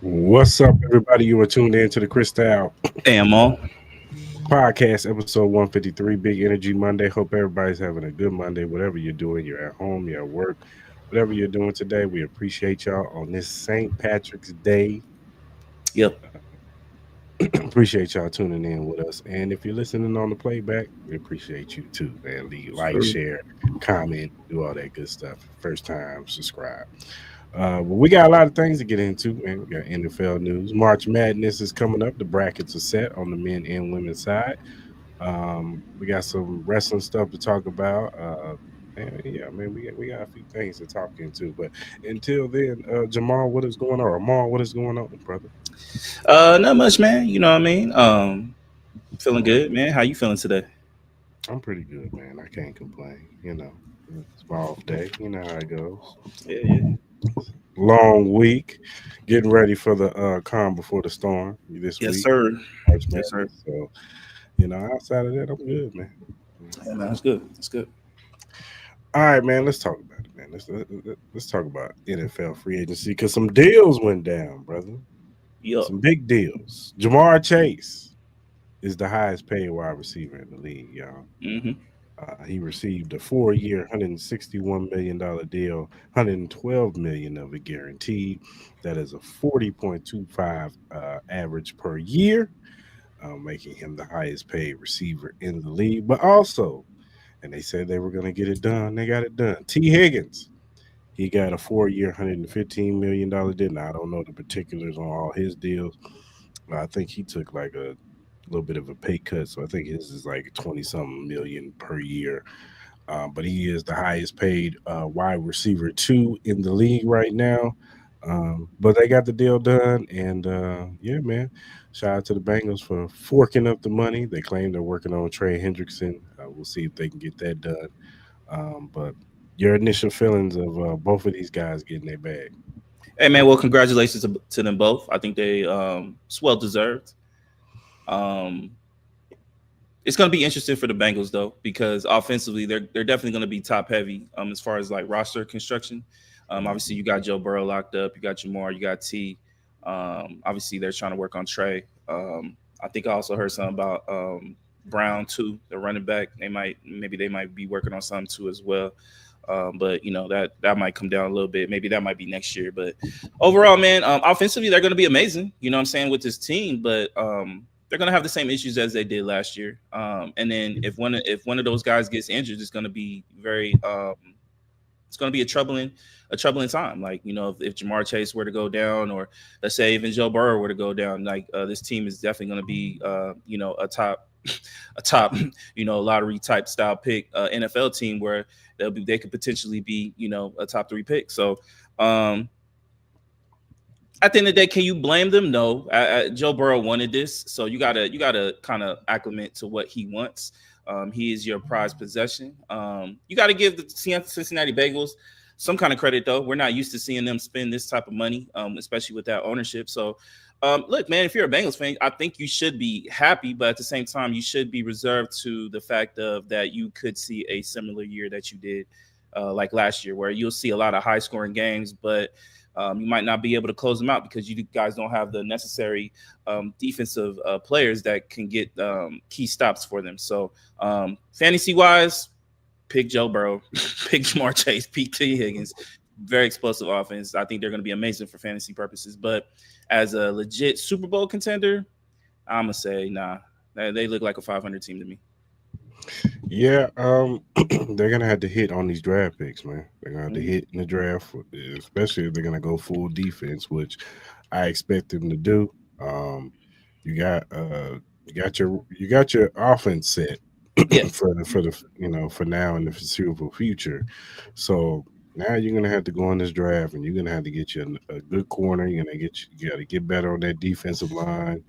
What's up, everybody? You are tuned in to the Cris Ammo. podcast, episode 153, Big Energy Monday. Hope everybody's having a good Monday. Whatever you're doing, you're at home, you're at work, whatever you're doing today, we appreciate y'all on this St. Patrick's Day. Yep. Appreciate y'all tuning in with us. And if you're listening on the playback, we appreciate you too, man. Leave, like, Sure. share, comment, do all that good stuff. First time, subscribe. But we got a lot of things to get into, man. We got NFL news. March Madness is coming up. The brackets are set on the men and women's side. We got some wrestling stuff to talk about. And yeah, man, we got a few things to talk into. But until then, Jamal, what is going on? Amal, what is going on, brother? Not much, man. You know what I mean? Feeling good, man. How you feeling today? I'm pretty good, man. I can't complain. It's my off day. You know how it goes. Yeah, yeah. Long week, getting ready for the calm before the storm this Yes, week. sir. March Yes, sir. Madness. So, outside of that, I'm good, man. Yeah, man, that's good. That's good. All right, man. Let's talk about it, man. Let's talk about NFL free agency because some deals went down, brother. Yup. Some big deals. Jamar Chase is the highest paid wide receiver in the league, y'all. Mm-hmm. He received a 4-year, $161 million deal, 112 million of it guaranteed. That is a 40.25 average per year, making him the highest paid receiver in the league. But also, and they said they were going to get it done. They got it done. Tee Higgins, he got a 4-year, $115 million deal. Now, I don't know the particulars on all his deals. I think he took like a little bit of a pay cut, so I think his is like 20 something million per year. But he is the highest paid wide receiver two in the league right now. But they got the deal done, and yeah, man. Shout out to the Bengals for forking up the money. They claim they're working on Trey Hendrickson. We'll see if they can get that done. But your initial feelings of both of these guys getting their bag? Hey, man. Well, congratulations to them both. I think they it's well deserved. Um, it's going to be interesting for the Bengals though, because offensively they're definitely going to be top heavy. As far as like roster construction. Obviously you got Joe Burrow locked up. You got Jamar. You got T. Obviously they're trying to work on Trey. I think I also heard something about Brown too, the running back. They might be working on something too as well. But that might come down a little bit. Maybe that might be next year. But overall, man, offensively they're going to be amazing. You know what I'm saying, with this team. But they're going to have the same issues as they did last year. And then if one of those guys gets injured, it's going to be very it's going to be a troubling time. Like, if Jamar Chase were to go down, or let's say even Joe Burrow were to go down, like this team is definitely going to be a top a top lottery type style pick NFL team where they could potentially be a top 3 pick. So at the end of the day, can you blame them? No. Joe Burrow wanted this, so you gotta kind of acclimate to what he wants. He is your prized possession. You got to give the Cincinnati Bengals some kind of credit, though. We're not used to seeing them spend this type of money, especially with that ownership. So, look, man, if you're a Bengals fan, I think you should be happy, but at the same time, you should be reserved to the fact of that you could see a similar year that you did like last year, where you'll see a lot of high-scoring games, but you might not be able to close them out because you guys don't have the necessary defensive players that can get key stops for them. So fantasy-wise, pick Joe Burrow, pick Jamar Chase, pick Tee Higgins. Very explosive offense. I think they're going to be amazing for fantasy purposes. But as a legit Super Bowl contender, I'm going to say, nah. They look like a 500 team to me. Yeah, they're gonna have to hit on these draft picks, man. They're gonna have to hit in the draft, especially if they're gonna go full defense, which I expect them to do. Um, you got your offense set Yeah. for now and the foreseeable future. So now you're gonna have to go on this draft, and you're gonna have to get you a good corner. You got to get better on that defensive line.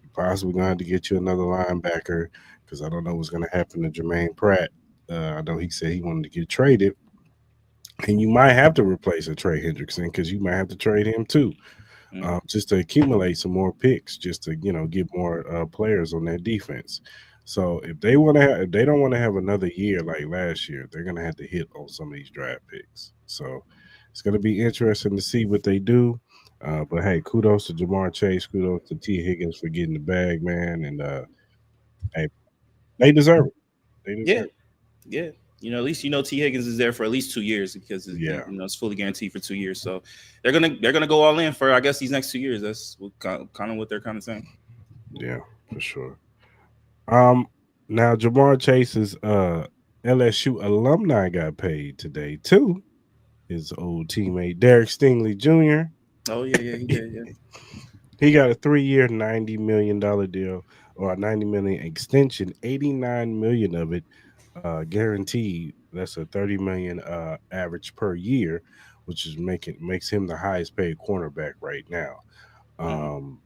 You're possibly gonna have to get you another linebacker because I don't know what's gonna happen to Jermaine Pratt. I know he said he wanted to get traded, and you might have to replace a Trey Hendrickson because you might have to trade him too, just to accumulate some more picks, just to get more players on that defense. So if they don't want to have another year like last year, they're gonna have to hit on some of these draft picks. So it's gonna be interesting to see what they do. But hey, kudos to Jamar Chase, kudos to T Higgins for getting the bag, man, and hey, they deserve it. They Yeah, deserve it. yeah. At least T Higgins is there for at least 2 years because Yeah, it's fully guaranteed for 2 years. So they're gonna go all in for I guess these next 2 years. That's kind of what they're kind of saying. yeah, for sure. Um, Now Jamar Chase's LSU alumni got paid today too. His old teammate Derek Stingley Jr. Oh yeah, yeah, he did. Yeah. He got a 3-year, $90 million deal or a 90 million extension. 89 million of it guaranteed. That's a 30 million average per year, which is makes him the highest paid cornerback right now. Mm-hmm. Um,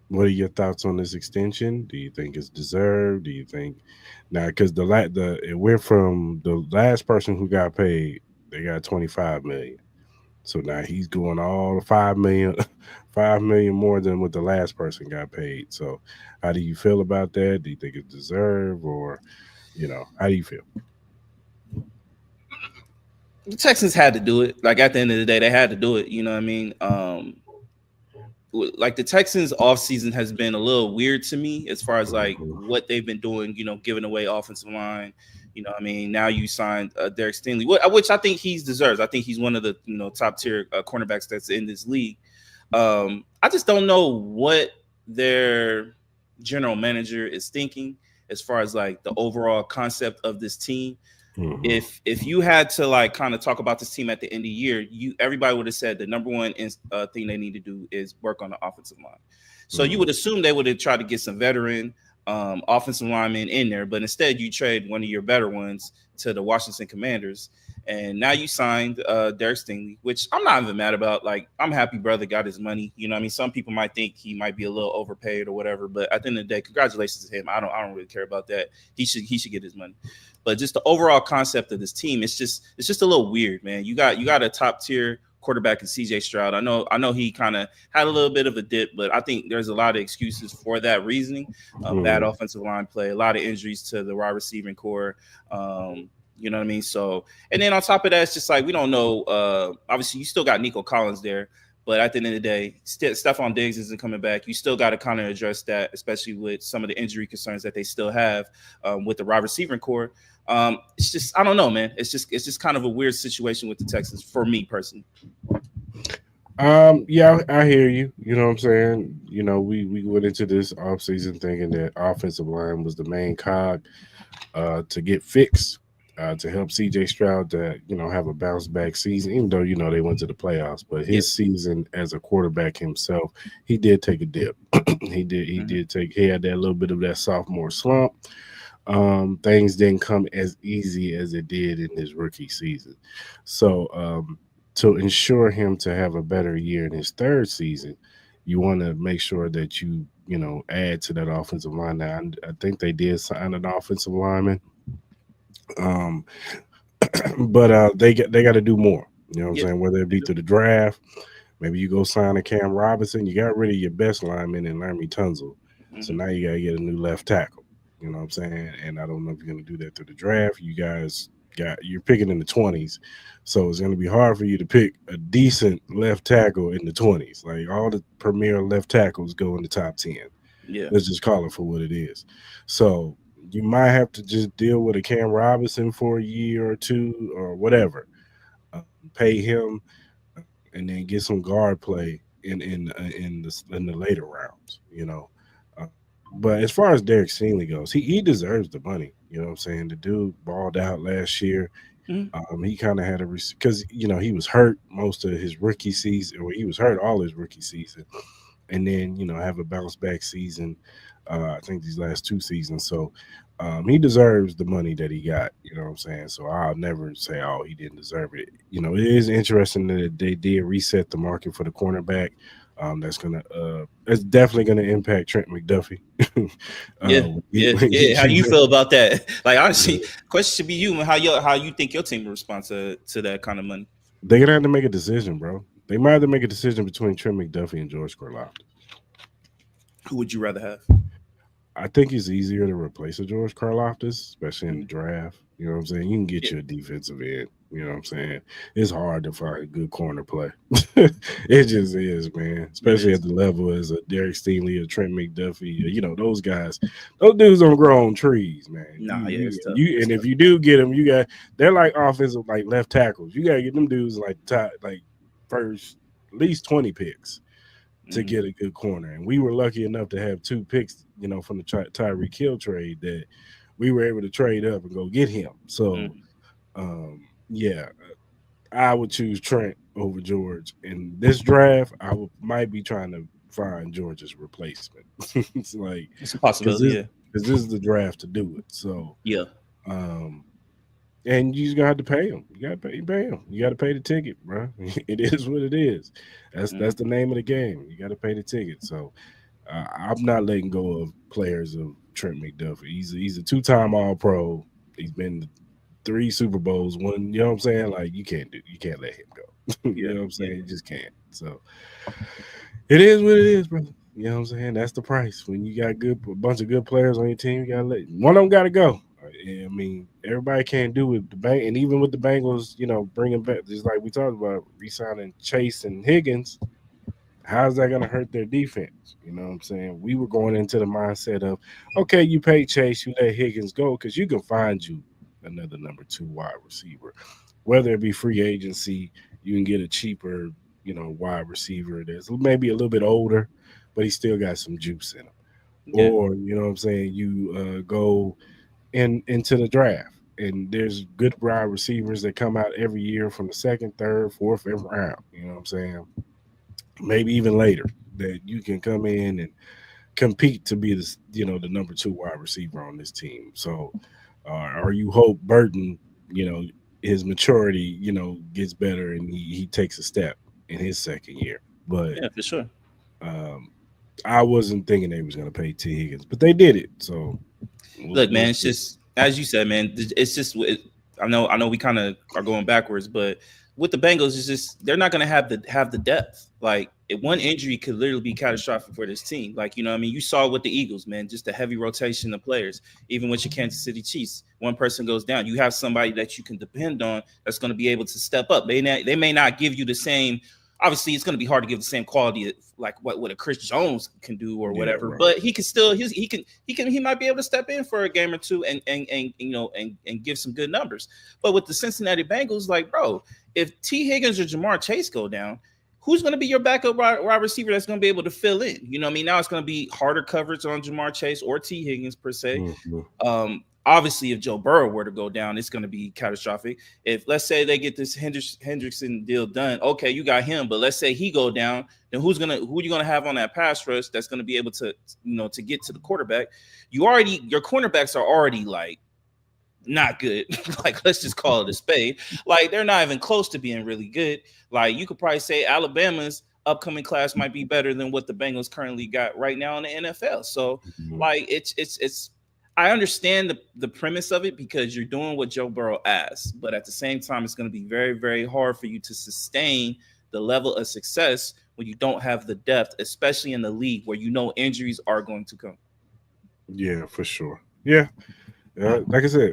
what are your thoughts on this extension? Do you think it's deserved? Do you think now because the it went from the last person who got paid, they got 25 million. So now he's going all 5 million, 5 million more than what the last person got paid. So how do you feel about that? Do you think it's deserved, or how do you feel? The Texans had to do it. Like at the end of the day, they had to do it. You know what I mean? Like the Texans offseason has been a little weird to me as far as like Mhm. what they've been doing, giving away offensive line. What I mean? Now you signed Derek Stingley, which I think he deserves. I think he's one of the top tier cornerbacks that's in this league. I just don't know what their general manager is thinking as far as like the overall concept of this team. Mhm. If you had to like kind of talk about this team at the end of the year, everybody would have said the number one thing they need to do is work on the offensive line. So you Mhm. would assume they would have tried to get some veteran offensive linemen in there, but instead you trade one of your better ones to the Washington Commanders, and now you signed Derek Stingley, which I'm not even mad about. Like I'm happy brother got his money. You know what I mean? Some people might think he might be a little overpaid or whatever, but at the end of the day, congratulations to him. I don't really care about that. He should get his money. But just the overall concept of this team, it's just a little weird, man. You got a top tier quarterback in CJ Stroud. I know he kind of had a little bit of a dip, but I think there's a lot of excuses for that reasoning. Bad Mhm. offensive line play, a lot of injuries to the wide receiving core. You know what I mean? So, and then on top of that, it's just like we don't know. Obviously, you still got Nico Collins there, but at the end of the day, Stephon Diggs isn't coming back. You still got to kind of address that, especially with some of the injury concerns that they still have with the wide receiving core. It's just I don't know, man. It's just kind of a weird situation with the Texans for me personally. Yeah, I hear you. You know what I'm saying? We went into this offseason thinking that offensive line was the main cog to get fixed, to help CJ Stroud to, have a bounce back season, even though, they went to the playoffs. But Yeah. his season as a quarterback himself, he did take a dip. Mm-hmm. He had that little bit of that sophomore slump. Things didn't come as easy as it did in his rookie season. So to ensure him to have a better year in his third season, you want to make sure that you add to that offensive line. Now, I think they did sign an offensive lineman, um, but they got to do more. You know what I'm Yeah. saying? Whether it be through the draft, maybe you go sign a Cam Robinson. You got rid of your best lineman in Laramie Tunzel, so Mm-hmm. now you got to get a new left tackle. You know what I'm saying? And I don't know if you're going to do that through the draft. You guys you're picking in the 20s, so it's going to be hard for you to pick a decent left tackle in the 20s. Like all the premier left tackles go in the top 10. Yeah. Let's just call it for what it is. So you might have to just deal with a Cam Robinson for a year or two or whatever. Pay him and then get some guard play in the later rounds. Uh, but as far as Derek Stingley goes, he deserves the money. You know what I'm saying? The dude balled out last year. Mm-hmm. He kind of had a because he was hurt most of his rookie season, or he was hurt all his rookie season, and then have a bounce back season. I think these last two seasons, so he deserves the money that he got. You know what I'm saying? So I'll never say, oh, he didn't deserve it. It is interesting that they did reset the market for the cornerback. That's definitely gonna impact Trent McDuffie. Yeah. When Yeah. when Yeah. How do you feel about that? Like yeah. honestly, question should be you and how you think your team will respond to that kind of money. They're gonna have to make a decision, bro. They might have to make a decision between Trent McDuffie and George Corlock. Who would you rather have? I think it's easier to replace a George Karlaftis, especially in the Mhm. draft. You know what I'm saying? You can get Yeah, you a defensive end. You know what I'm saying? It's hard to find a good corner play. It just is, man. it Especially at is. the level as a Derek Stingley or Trent McDuffie. You know those guys. Those dudes don't grow on trees, man. Nah, yeah, it's tough. You It's and if tough. you do get them, they're like offensive like left tackles. You gotta get them dudes like top like first at least 20 picks to Mhm. get a good corner. And we were lucky enough to have two picks, from the Tyreek Hill trade that we were able to trade up and go get him. So, Mhm. yeah, I would choose Trent over George. In this draft, might be trying to find George's replacement. It's like It's a because possibility. this Yeah, because this is the draft to do it. So, yeah. um, and you just gonna have to pay him. You gotta pay him. You gotta pay the ticket, bro. It is what it is. That's Mhm. the name of the game. You gotta pay the ticket. So I'm not letting go of players of Trent McDuffie. He's a 2-time All Pro. He's been to 3 Super Bowls. One, you know what I'm saying? Like you can't let him go. You Yeah, know what I'm yeah. saying? You just can't. So it is what it is, brother. You know what I'm saying? That's the price. When you got a bunch of good players on your team, you gotta let one of them gotta go. I mean, everybody can't do it. The bank, and even with the Bengals, bringing back just like we talked about, re-signing Chase and Higgins. How's that going to hurt their defense? You know what I'm saying? We were going into the mindset of, okay, you pay Chase, you let Higgins go because you can find you another number 2 wide receiver, whether it be free agency, you can get a cheaper, wide receiver that's maybe a little bit older, but he still got some juice in him. Yeah. Or you know what I'm saying? You go into the draft. And there's good wide receivers that come out every year from the second, third, fourth, fifth round. You know what I'm saying? Maybe even later that you can come in and compete to be the number 2 wide receiver on this team. So, or you hope Burton, you know, his maturity, gets better and he takes a step in his second year. But Yeah, for sure. um, I wasn't thinking they was going to pay T Higgins, but they did it. So Look, we'll man, it's see. just as you said, man. It's just I know we kind of are going backwards, but with the Bengals, it's just they're not going to have the depth. Like one injury could literally be catastrophic for this team. Like I mean, you saw with the Eagles, man, just a heavy rotation of players. Even with your Kansas City Chiefs, one person goes down, you have somebody that you can depend on that's going to be able to step up. They may not give you the same. Obviously, it's going to be hard to give the same quality like what a Chris Jones can do or Yeah, whatever, right. but he can still he might be able to step in for a game or two and give some good numbers. But with the Cincinnati Bengals, like bro, if T Higgins or Jamar Chase go down, who's going to be your backup wide receiver that's going to be able to fill in? You know what I mean? Now it's going to be harder coverage on Jamar Chase or T Higgins per se. Mhm. Obviously, if Joe Burrow were to go down, it's going to be catastrophic. If let's say they get this Hendrickson deal done, okay, you got him. But let's say he go down, then who are you gonna have on that pass rush that's going to be able to to get to the quarterback? Your cornerbacks are already like not good. Like let's just call it a spade. Like they're not even close to being really good. Like you could probably say Alabama's upcoming class might be better than what the Bengals currently got right now in the NFL. So Mhm. like it's I understand the premise of it because you're doing what Joe Burrow asked, but at the same time, it's going to be very, very hard for you to sustain the level of success when you don't have the depth, especially in the league where injuries are going to come. Yeah, for sure. Yeah. Like I said,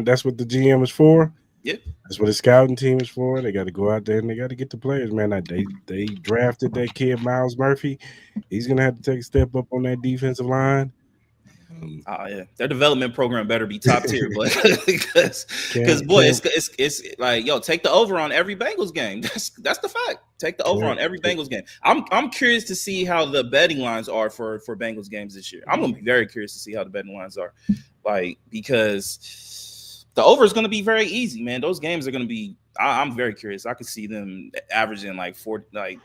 that's what the GM is for. Yeah, That's what the scouting team is for. They got to go out there and they got to get the players, man. They drafted that kid Miles Murphy. He's gonna have to take a step up on that defensive line. Um, yeah, their development program better be top tier, but because can't boy, can't it's like take the over on every Bengals game. That's the fact. Take the over on every can't. Bengals game. I'm curious to see how the betting lines are for Bengals games this year. I'm gonna be very curious to see how the betting lines are, like because the over is gonna be very easy, man. Those games are gonna be. I'm very curious. I could see them averaging like 40, like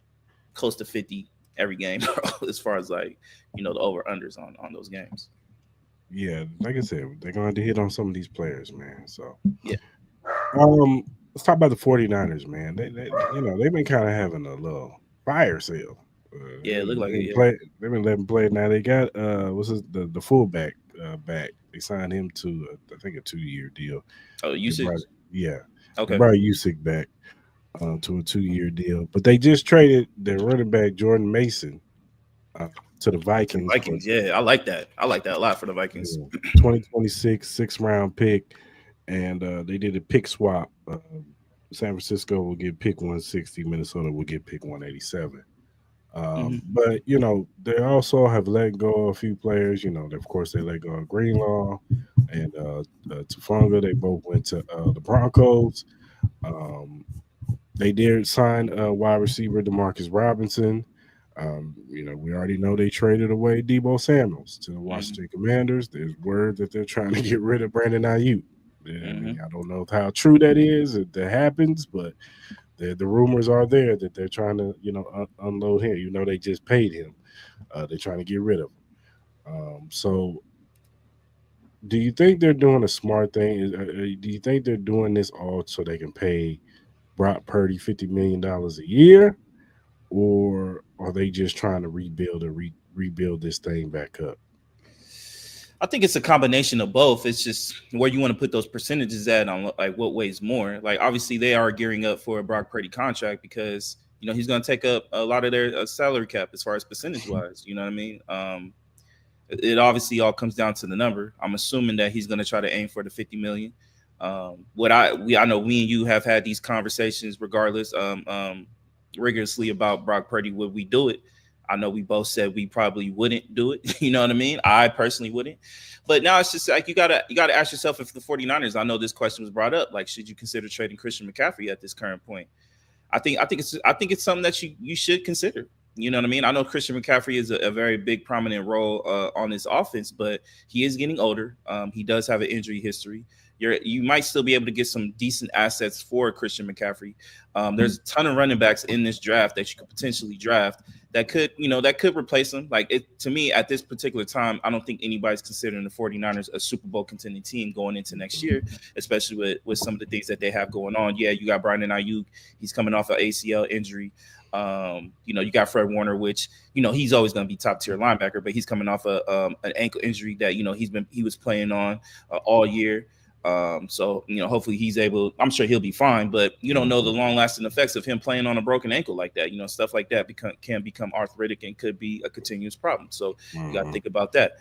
close to 50 every game, as far as like the over unders on those games. Yeah, like I said, they're gonna have to hit on some of these players, man. So Yeah. let's talk about the 49ers, man. They've been kind of having a little fire sale. Yeah, it looked like it. Yeah. They've been letting play. Now they got what's the fullback back. They signed him to I think a 2-year deal. Oh, They brought usage. yeah, they Okay. brought Usyk back to a 2-year deal. But they just traded their running back Jordan Mason to the To the Vikings for Vikings, yeah, I like that. I like that a lot for the Vikings. 2026 6th-round pick, and they did a pick swap. San Francisco will get pick 160, Minnesota will get pick 187. Hmm. But they also have let go of a few players. Of course, they let go of Greenlaw and Tafunga. They both went to the Broncos. Um, they did sign wide receiver Demarcus Robinson. We already know they traded away Debo Samuels to the Hmm. Washington Commanders. There's word that they're trying to get rid of Brandon Ayuk. I Hmm. mean, I don't know how true that is, if that happens, but the rumors are there that they're trying to, unload him. They just paid him. They're trying to get rid of him. So, do you think they're doing a smart thing? Do you think they're doing this all so they can pay Brock Purdy $50 million a year, or are they just trying to rebuild or rebuild this thing back up? I think it's a combination of both. It's just where you want to put those percentages at on like what weighs more. Like obviously they are gearing up for a Brock Purdy contract because he's going to take up a lot of their salary cap as far as percentage wise. You know what I mean? It obviously all comes down to the number. I'm assuming that he's going to try to aim for the 50 million. I know we and you have had these conversations regardless, rigorously about Brock Purdy. Would we do it? I know we both said we probably wouldn't do it. You know what I mean? I personally wouldn't. But now it's just like you gotta ask yourself, if the 49ers, I know this question was brought up, like should you consider trading Christian McCaffrey at this current point? I think it's something that you should consider. You know what I mean? I know Christian McCaffrey is a very big prominent role on this offense, but he is getting older. He does have an injury history. You might still be able to get some decent assets for Christian McCaffrey. There's a ton of running backs in this draft that you could potentially draft that could replace him. Like it to me at this particular time, I don't think anybody's considering the 49ers a Super Bowl contending team going into next year, especially with some of the things that they have going on. Yeah, you got Brandon Ayuk. He's coming off an ACL injury. You got Fred Warner, which he's always going to be top tier linebacker, but he's coming off an ankle injury that he was playing on all year. So hopefully he's able. I'm sure he'll be fine, but you don't know the long lasting effects of him playing on a broken ankle like that. Stuff like that can become arthritic and could be a continuous problem. So you got to think about that.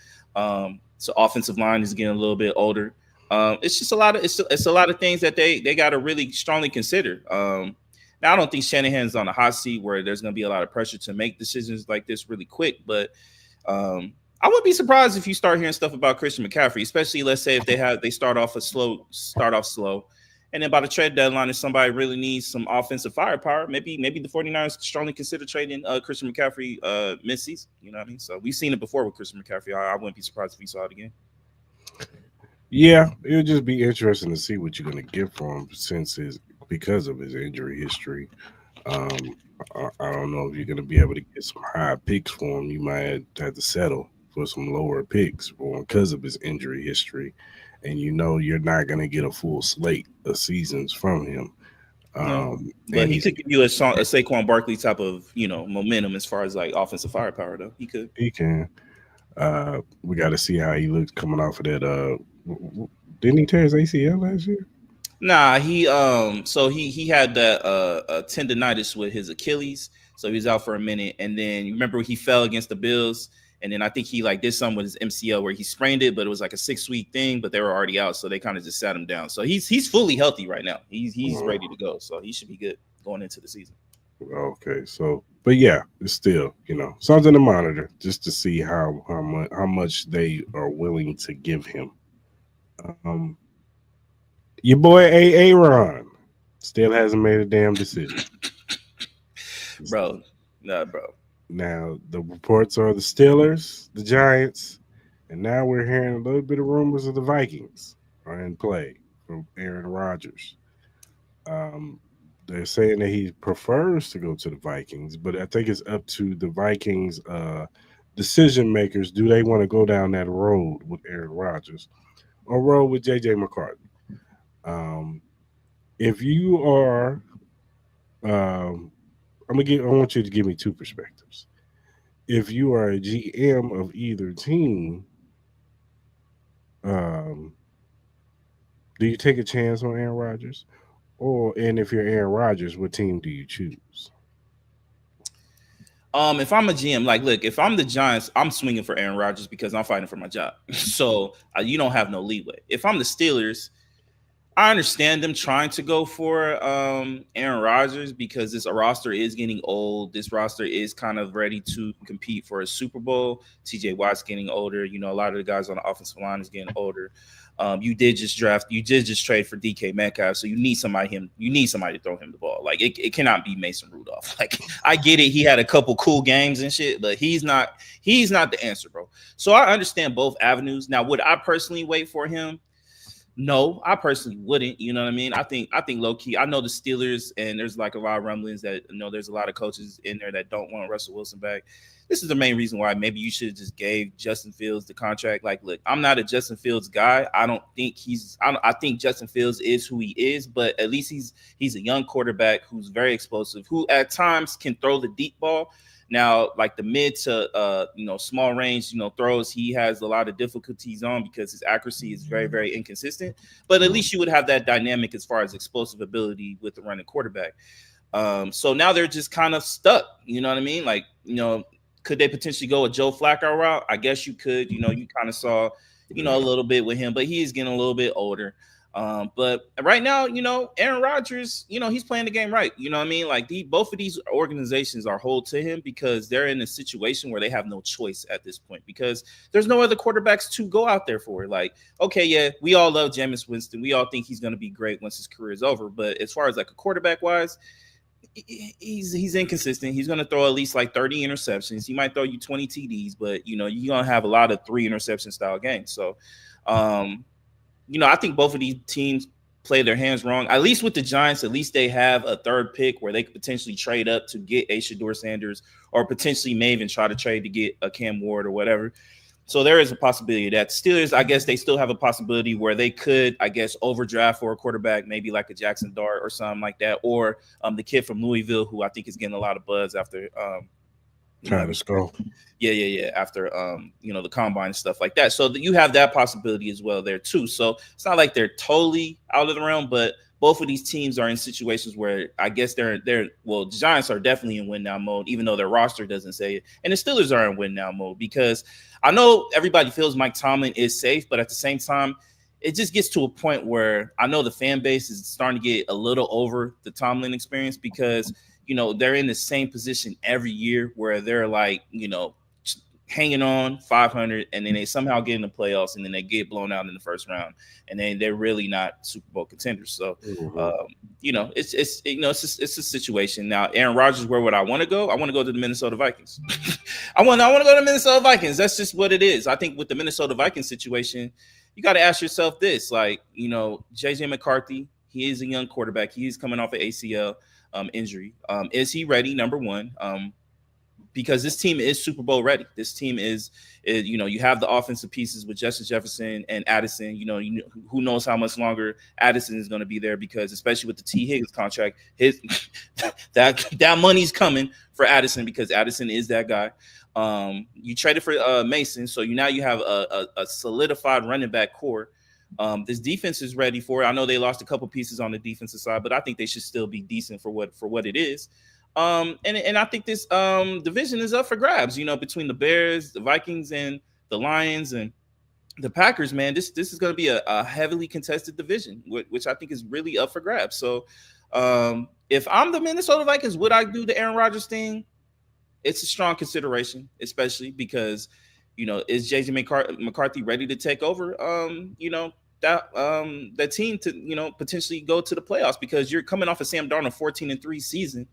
So offensive line is getting a little bit older. It's just a lot of it's a lot of things that they got to really strongly consider. Now I don't think Shanahan's on a hot seat where there's going to be a lot of pressure to make decisions like this really quick, but I wouldn't be surprised if you start hearing stuff about Christian McCaffrey, especially let's say if they start off slow, and then by the trade deadline, if somebody really needs some offensive firepower, maybe the 49ers strongly consider trading Christian McCaffrey mid-season. You know what I mean? So we've seen it before with Christian McCaffrey. I wouldn't be surprised if we saw it again. Yeah, it would just be interesting to see what you're going to get for him because of his injury history. Um, I don't know if you're going to be able to get some high picks for him. You might have to settle for some lower picks for him because of his injury history, and you're not going to get a full slate of seasons from him. No, but And he could give you a Saquon Barkley type of momentum as far as like offensive firepower. Though he could. he can. We got to see how he looks coming off of that. Didn't he tear his ACL last year? Nah, he had that tendonitis with his Achilles, so he was out for a minute, and then you remember he fell against the Bills, and then I think he like did something with his MCL where he sprained it, but it was like a 6-week thing, but they were already out, so they kind of just sat him down. So he's fully healthy right now. He's ready to go, so he should be good going into the season. Okay, so but yeah, it's still something to monitor just to see how much they are willing to give him. Um, your boy Aaron still hasn't made a damn decision. Bro, nah, bro. Now the reports are the Steelers, the Giants, and now we're hearing a little bit of rumors of the Vikings are in play from Aaron Rodgers. Um, they're saying that he prefers to go to the Vikings, but I think it's up to the Vikings decision makers. Do they want to go down that road with Aaron Rodgers or road with JJ McCarthy? Um, if you are, I want you to give me two perspectives. If you are a GM of either team, um, do you take a chance on Aaron Rodgers? And if you're Aaron Rodgers, what team do you choose? If I'm a GM, like, look, if I'm the Giants, I'm swinging for Aaron Rodgers because I'm fighting for my job. So you don't have no leeway. If I'm the Steelers, I understand them trying to go for Aaron Rodgers because this roster is getting old. This roster is kind of ready to compete for a Super Bowl. TJ Watt's getting older. You know, a lot of the guys on the offensive line is getting older. You did just trade for DK Metcalf, so you need somebody to throw him the ball. Like it cannot be Mason Rudolph. Like I get it, he had a couple cool games and shit, but he's not the answer, bro. So I understand both avenues. Now, would I personally wait for him? No, I personally wouldn't. You know what I mean? I think low key. I know the Steelers, and there's like a lot of rumblings that there's a lot of coaches in there that don't want Russell Wilson back. This is the main reason why maybe you should have just gave Justin Fields the contract. Like, look, I'm not a Justin Fields guy. I think Justin Fields is who he is, but at least he's a young quarterback who's very explosive, who at times can throw the deep ball. Now, like the mid to small range, throws, he has a lot of difficulties on because his accuracy is very, very inconsistent. But at least you would have that dynamic as far as explosive ability with the running quarterback. So now they're just kind of stuck. You know what I mean? Like, could they potentially go a Joe Flacco route? I guess you could. You kind of saw, a little bit with him, but he is getting a little bit older. But right now, Aaron Rodgers, he's playing the game right. You know what I mean? Like both of these organizations are hold to him because they're in a situation where they have no choice at this point because there's no other quarterbacks to go out there for. Like, okay, yeah, we all love Jameis Winston. We all think he's going to be great once his career is over. But as far as like a quarterback wise, he's inconsistent. He's going to throw at least like 30 interceptions. He might throw you 20 TDs, but you're going to have a lot of 3 interception style games. So, I think both of these teams play their hands wrong. At least with the Giants, at least they have a third pick where they could potentially trade up to get a Shedeur Sanders or potentially may even try to trade to get a Cam Ward or whatever. So there is a possibility that Steelers, I guess they still have a possibility where they could, I guess, overdraft for a quarterback, maybe like a Jackson Dart or something like that, or the kid from Louisville who I think is getting a lot of buzz after trying to score. Yeah. After the combine and stuff like that. So you have that possibility as well there too. So it's not like they're totally out of the realm, but both of these teams are in situations where I guess the Giants are definitely in win now mode, even though their roster doesn't say it. And the Steelers are in win now mode because I know everybody feels Mike Tomlin is safe, but at the same time, it just gets to a point where I know the fan base is starting to get a little over the Tomlin experience because they're in the same position every year where they're like, hanging on 500 and then they somehow get in the playoffs and then they get blown out in the first round and then they're really not Super Bowl contenders. So, it's a situation. Now, Aaron Rodgers, where would I want to go? I want to go to the Minnesota Vikings. I want to go to the Minnesota Vikings. That's just what it is. I think with the Minnesota Vikings situation, you got to ask yourself this, like, JJ McCarthy, he is a young quarterback. He's coming off an ACL injury. Is he ready? Number one, because this team is Super Bowl ready. This team is you have the offensive pieces with Justin Jefferson and Addison. Who knows how much longer Addison is going to be there because especially with the Tee Higgins contract, that money's coming for Addison because Addison is that guy. You traded for Mason, so now you have a solidified running back core. This defense is ready for it. I know they lost a couple pieces on the defensive side, but I think they should still be decent for what it is. And I think this division is up for grabs, between the Bears, the Vikings, and the Lions and the Packers, man. This is going to be a heavily contested division, which I think is really up for grabs. So if I'm the Minnesota Vikings, would I do the Aaron Rodgers thing? It's a strong consideration, especially because, is JJ McCarthy ready to take over, that team to, potentially go to the playoffs because you're coming off a Sam Darnold 14-3 season.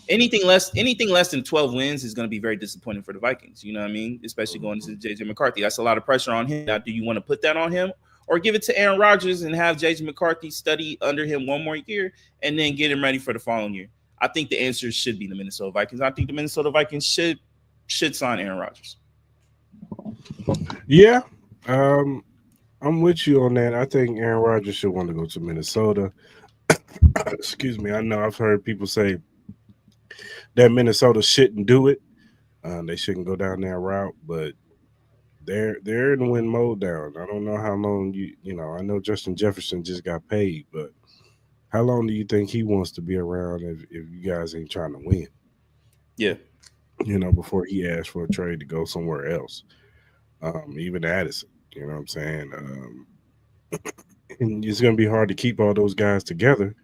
Anything less than 12 wins is going to be very disappointing for the Vikings. You know what I mean? Especially going to JJ McCarthy. That's a lot of pressure on him. Now, do you want to put that on him or give it to Aaron Rodgers and have JJ McCarthy study under him one more year and then get him ready for the following year? I think the answer should be the Minnesota Vikings. I think the Minnesota Vikings should sign Aaron Rodgers. Yeah. I'm with you on that. I think Aaron Rodgers should want to go to Minnesota. Excuse me. I know I've heard people say that Minnesota shouldn't do it. They shouldn't go down that route, but they're in win mode down. I don't know how long I know Justin Jefferson just got paid, but how long do you think he wants to be around if you guys ain't trying to win? Yeah. before he asked for a trade to go somewhere else. Even Addison, you know what I'm saying? And it's going to be hard to keep all those guys together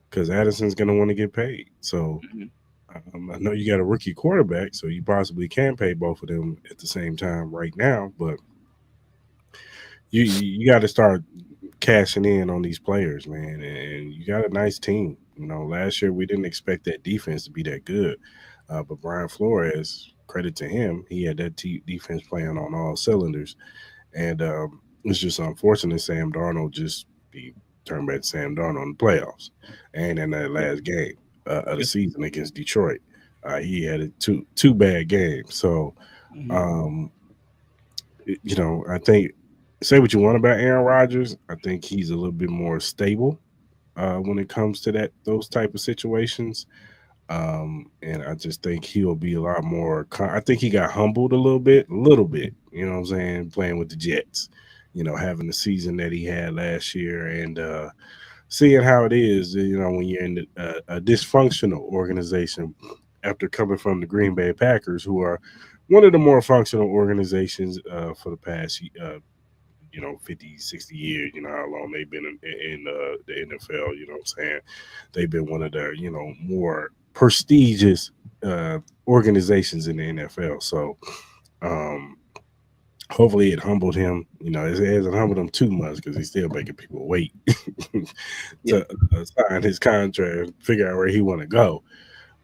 because Addison's going to want to get paid. So Mhm. I know you got a rookie quarterback, so you possibly can pay both of them at the same time right now, but you got to start cashing in on these players, man. And you got a nice team. Last year we didn't expect that defense to be that good, but Brian Flores, credit to him, he had that defense playing on all cylinders. And it's just unfortunate Sam Darnold just he turned back to Sam Darnold in the playoffs, and in that Yeah. last game of the Yeah. season against Detroit, he had two bad games. So Mhm. um, I think say what you want about Aaron Rodgers, I think he's a little bit more stable when it comes to those type of situations. And I just think he'll be a lot more. I think he got humbled a little bit. You know what I'm saying? Playing with the Jets, having the season that he had last year, and seeing how it is. When you're in a dysfunctional organization after coming from the Green Bay Packers, who are one of the more functional organizations for the past 50, 60 years. How long they've been in the NFL. You know what I'm saying? They've been one of the more prestigious organizations in the NFL. So um, hopefully it humbled him. It hasn't humbled him too much because he's still making people wait Yeah. to sign his contract, figure out where he want to go.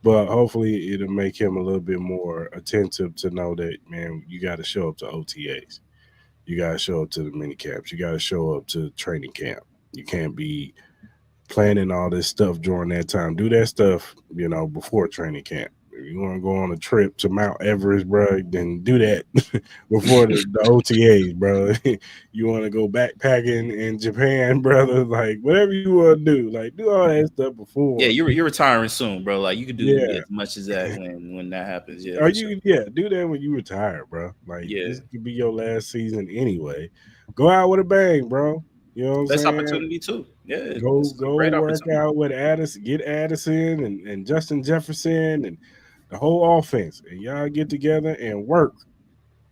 But hopefully it'll make him a little bit more attentive to know that, man, you got to show up to OTAs. You got to show up to the mini camps. You got to show up to training camp. You can't be planning all this stuff during that time. Do that stuff, before training camp. If you want to go on a trip to Mount Everest, bro, then do that before the OTAs, bro. You want to go backpacking in Japan, brother, like whatever you want to do, like do all that stuff Yeah, before. you're retiring soon, bro. Like you could do Yeah. as much as that when that happens. Yeah, Or for sure. you, yeah, do that when you retire, bro. Like Yeah, this could be your last season anyway. Go out with a bang, bro. You know what I'm best saying? opportunity too. Yeah, Go this is a go great work opportunity. out with Addison, get Addison and Justin Jefferson and the whole offense, and y'all get together and work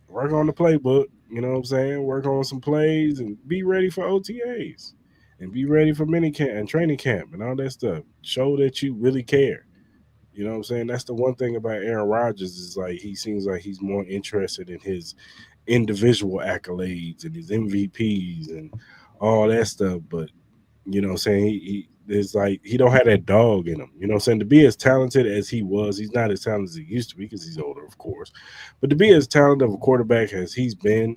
on the playbook. You know what I'm saying? Work on some plays and be ready for OTAs and be ready for mini camp and training camp and all that stuff. Show that you really care. You know what I'm saying? That's the one thing about Aaron Rodgers is like he seems like he's more interested in his individual accolades and his MVPs and all that stuff. But what I'm saying, he there's like he don't have that dog in him. You know what I'm saying? To be as talented as he was, he's not as talented as he used to be because he's older, of course. But to be as talented of a quarterback as he's been,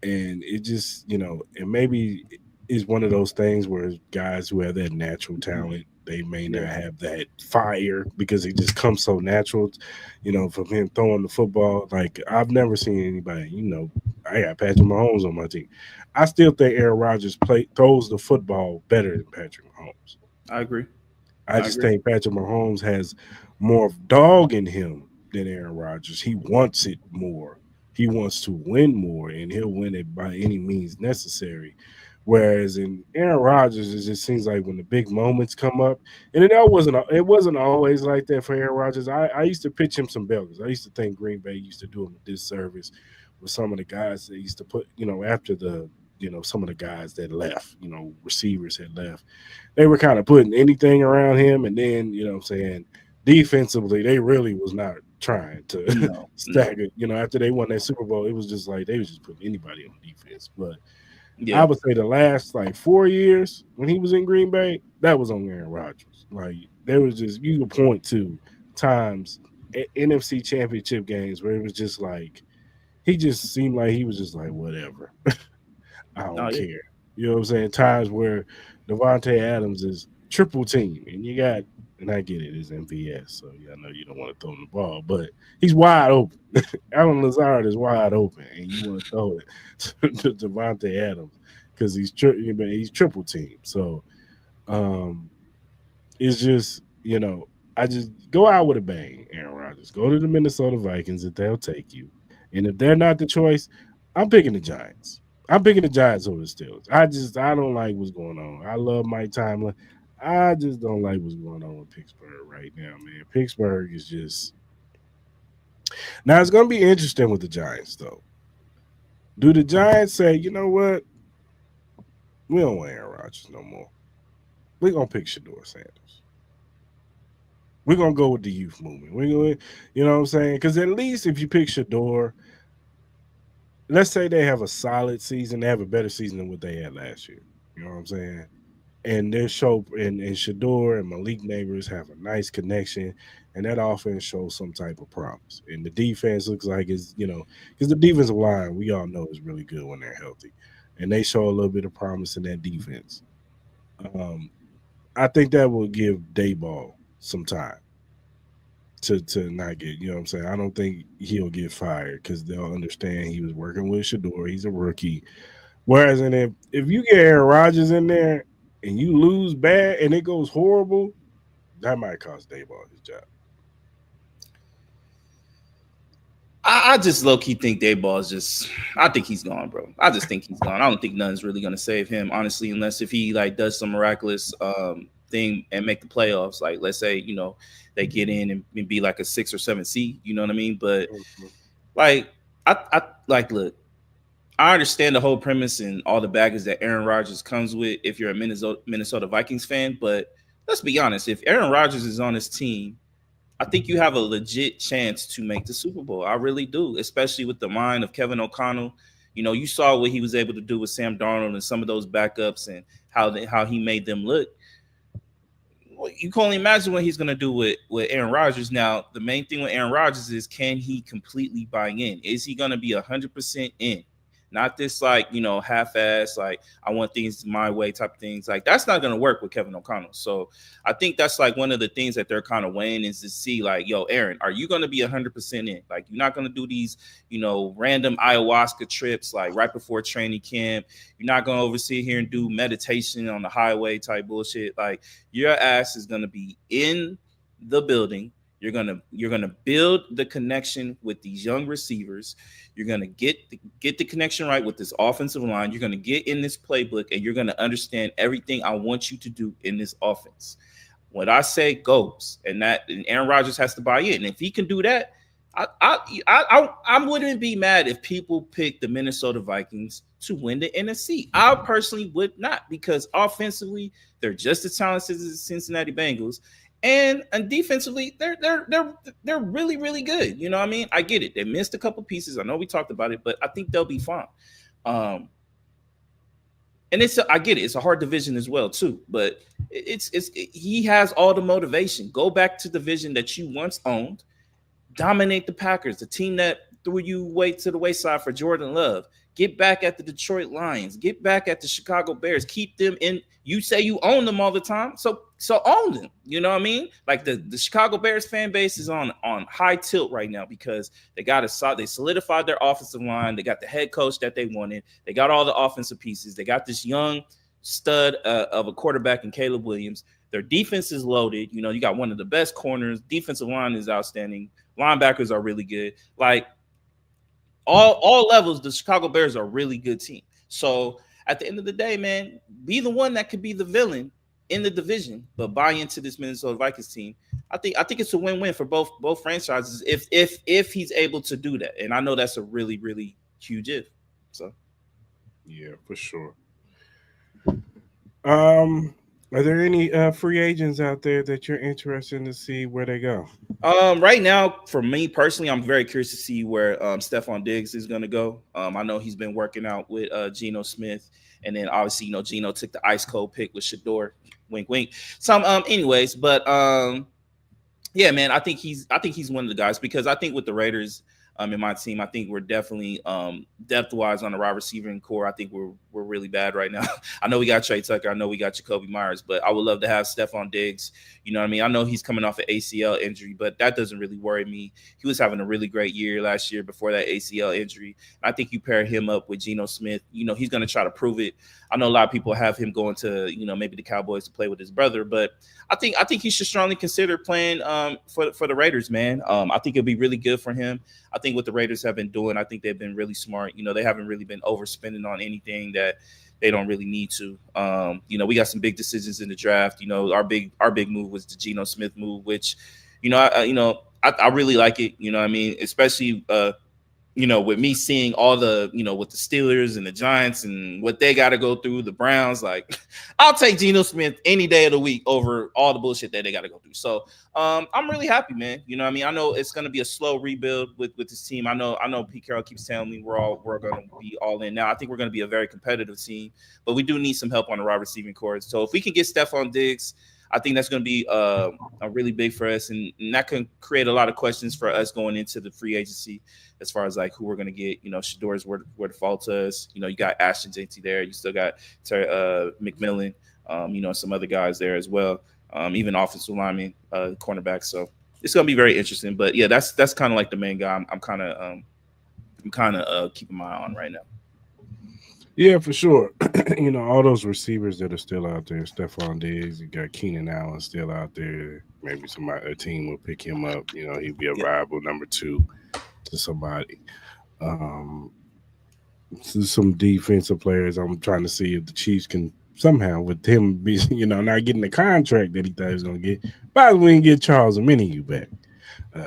and it just and maybe is one of those things where guys who have that natural talent, they may not Yeah, have that fire because it just comes so natural, from him throwing the football. Like I've never seen anybody, I got Patrick Mahomes on my team. I still think Aaron Rodgers throws the football better than Patrick Mahomes. I agree. I I just agree. think Patrick Mahomes has more dog in him than Aaron Rodgers. He wants it more. He wants to win more, and he'll win it by any means necessary. Whereas in Aaron Rodgers, it just seems like when the big moments come up, and it wasn't always like that for Aaron Rodgers. I used to pitch him some bells. I used to think Green Bay used to do him a disservice with some of the guys they used to put, after some of the guys that left, receivers had left, they were kind of putting anything around him. And then, what I'm saying, defensively, they really was not trying to No, stack no. it. After they won that Super Bowl, it was just like they was just putting anybody on defense. But I Yeah, would say the last like 4 years when he was in Green Bay, that was on Aaron Rodgers. Like there was just you could point to times at NFC championship games where it was just like he just seemed like he was just like whatever. I oh don't yeah, care. You know what I'm saying? Times where Devontae Adams is triple team, and you got, and I get it, it's MVS, so yeah, I know you don't want to throw him the ball, but he's wide open. Alan Lazard is wide open, and you want to throw it to Devontae Adams because he's triple team. So it's just I just go out with a bang, Aaron Rodgers. Go to the Minnesota Vikings if they'll take you, and if they're not the choice, I'm picking the Giants. I'm picking the Giants over the Steelers. I don't like what's going on. I love Mike Tomlin. I just don't like what's going on with Pittsburgh right now, man. Pittsburgh is just Now it's going to be interesting with the Giants, though. Do the Giants say, you know what? We don't want Aaron Rodgers no more. We're going to pick Shador Sanders. We're going to go with the youth movement. We're going to, you know what I'm saying? Because at least if you pick Shador, let's say they have a solid season, they have a better season than what they had last year. You know what I'm saying? And their show and Shador and Malik Neighbors have a nice connection, and that offense shows some type of promise. And the defense looks like it's, because the defensive line we all know is really good when they're healthy, and they show a little bit of promise in that defense. Um, I think that will give Dayball some time to not get, you know what I'm saying? I don't think he'll get fired because they'll understand he was working with Shador. He's a rookie. Whereas if you get Aaron Rodgers in there and you lose bad and it goes horrible, that might cost Dayball his job. I just low key think Dayball is just. I think he's gone, bro. I just think he's gone. I don't think nothing's really gonna save him, honestly, unless if he like does some miraculous thing and make the playoffs. Like let's say they get in and be like a 6 or 7 seed. You know what I mean? But like I like look. I understand the whole premise and all the baggage that Aaron Rodgers comes with if you're a Minnesota Vikings fan, but let's be honest, if Aaron Rodgers is on his team, I think you have a legit chance to make the Super Bowl. I really do, especially with the mind of Kevin O'Connell. You saw what he was able to do with Sam Darnold and some of those backups and how he made them look. You can only imagine what he's going to do with Aaron Rodgers. Now, the main thing with Aaron Rodgers is, can he completely buy in? Is he going to be 100% in? Not this half-ass, like I want things my way type of things. Like that's not going to work with Kevin O'Connell. So I think that's like one of the things that they're kind of weighing is to see like, yo, Aaron, are you going to be 100% in? Like you're not going to do these, random ayahuasca trips like right before training camp. You're not going to oversee here and do meditation on the highway type bullshit. Like your ass is going to be in the building. You're gonna build the connection with these young receivers. You're gonna get the connection right with this offensive line. You're gonna get in this playbook, and you're gonna understand everything I want you to do in this offense. What I say goes, and Aaron Rodgers has to buy in. And if he can do that, I wouldn't be mad if people pick the Minnesota Vikings to win the NFC. I personally would not, because offensively they're just as talented as the Cincinnati Bengals. And defensively, they're really, really good. You know what I mean? I get it. They missed a couple pieces. I know we talked about it, but I think they'll be fine. And I get it. It's a hard division as well, too. But he has all the motivation. Go back to the division that you once owned. Dominate the Packers, the team that threw you way to the wayside for Jordan Love. Get back at the Detroit Lions. Get back at the Chicago Bears. Keep them in. You say you own them all the time, so own them. You know what I mean? Like the Chicago Bears fan base is on high tilt right now because they solidified their offensive line. They got the head coach that they wanted. They got all the offensive pieces. They got this young stud of a quarterback in Caleb Williams. Their defense is loaded. You got one of the best corners. Defensive line is outstanding. Linebackers are really good. Like all levels, the Chicago Bears are a really good team. So at the end of the day, man, be the one that could be the villain in the division, but buy into this Minnesota Vikings team. I think it's a win-win for both franchises if he's able to do that. And I know that's a really, really huge if. So yeah, for sure. Are there any free agents out there that you're interested in to see where they go? Right now, for me personally, I'm very curious to see where Stephon Diggs is going to go. I know he's been working out with Geno Smith, and then obviously, Geno took the ice cold pick with Shador. Wink, wink. Anyways, but yeah, man, I think he's one of the guys, because I think with the Raiders, in my team, I think we're definitely depth-wise on the wide receiving core. I think we're really bad right now. I know we got Trey Tucker. I know we got Jacoby Myers, but I would love to have Stephon Diggs. You know what I mean? I know he's coming off an ACL injury, but that doesn't really worry me. He was having a really great year last year before that ACL injury. I think you pair him up with Geno Smith. He's going to try to prove it. I know a lot of people have him going to, maybe the Cowboys to play with his brother, but I think he should strongly consider playing for the Raiders, man. I think it'll be really good for him. I think what the Raiders have been doing, I think they've been really smart. They haven't really been overspending on anything that they don't really need to. We got some big decisions in the draft. Our big move was the Geno Smith move, which, I I really like it. You know what I mean? Especially with me seeing all the, with the Steelers and the Giants and what they got to go through, the Browns, like I'll take Geno Smith any day of the week over all the bullshit that they got to go through. So I'm really happy, man. You know what I mean? I know it's going to be a slow rebuild with this team. I know Pete Carroll keeps telling me we're going to be all in now. I think we're going to be a very competitive team, but we do need some help on the wide receiving core. So if we can get Stephon Diggs, I think that's going to be a really big for us, and that can create a lot of questions for us going into the free agency as far as like who we're going to get. Shador's where to fall to us. You got Ashton Jeanty there. You still got McMillan, some other guys there as well, even offensive linemen, cornerbacks. So it's going to be very interesting. But yeah, that's kind of like the main guy I'm kind of keeping my eye on right now. Yeah, for sure. All those receivers that are still out there, Stephon Diggs, you got Keenan Allen still out there. Maybe a team will pick him up. He'd be a viable number 2 to somebody. Some defensive players. I'm trying to see if the Chiefs can somehow, with him be, not getting the contract that he thought he was going to get, probably we can get Charles Omenihu back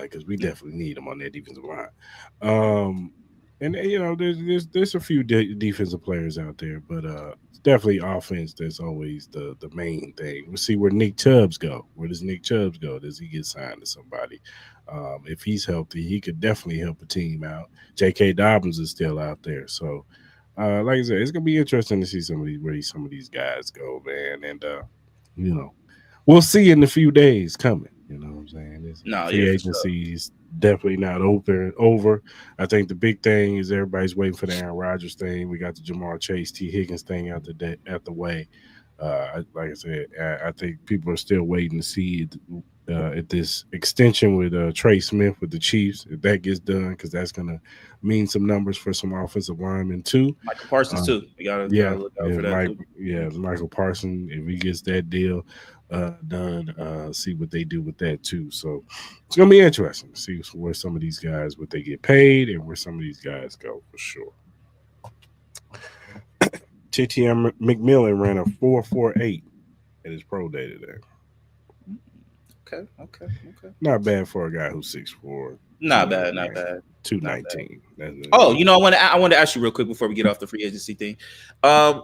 because we definitely need him on that defensive line. And there's a few defensive players out there, but it's definitely offense that's always the main thing. We'll see where Nick Chubbs go. Where does Nick Chubbs go? Does he get signed to somebody? If he's healthy, he could definitely help a team out. J.K. Dobbins is still out there, so like I said, it's gonna be interesting to see where some of these guys go, man. And we'll see in a few days coming. You know what I'm saying? Free agency is definitely not over. I think the big thing is everybody's waiting for the Aaron Rodgers thing. We got the Jamar Chase Tee Higgins thing out the way. Like I said, I think people are still waiting to see at this extension with Trey Smith with the Chiefs, if that gets done, because that's going to mean some numbers for some offensive linemen too. Michael Parsons too. You gotta look out for that. Michael Parsons, if he gets that deal done, see what they do with that too. So it's going to be interesting to see where some of these guys, what they get paid and where some of these guys go for sure. JT McMillan ran a 4.48 at his pro day today. Okay. Not bad for a guy who's 6'4". Not bad. 219. Oh, I want to ask you real quick before we get off the free agency thing.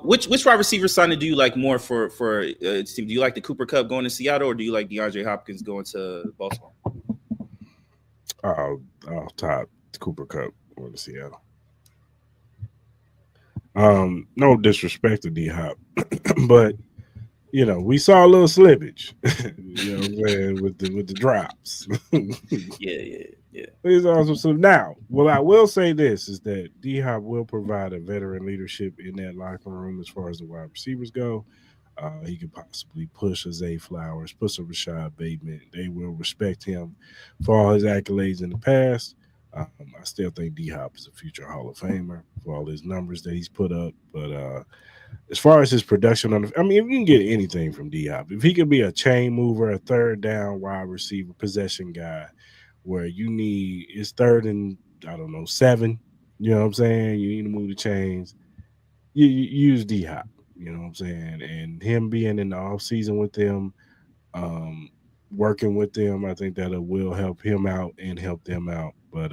Which wide receiver signing do you like more for do you like the Cooper Kupp going to Seattle, or do you like DeAndre Hopkins going to Baltimore? I'll top Cooper Kupp going to Seattle. No disrespect to D Hop, but we saw a little slippage. You know what I'm saying, with the drops. Yeah. There's also some now. Well, I will say this is that D Hop will provide a veteran leadership in that locker room as far as the wide receivers go. He could possibly push a Zay Flowers, push a Rashad Bateman. They will respect him for all his accolades in the past. I still think D Hop is a future Hall of Famer for all his numbers that he's put up. But as far as his production if you can get anything from D Hop, if he could be a chain mover, a third down wide receiver, possession guy, where it's third and 7. You know what I'm saying? You need to move the chains. You use D Hop. You know what I'm saying? And him being in the off season with them, working with them, I think that will help him out and help them out. But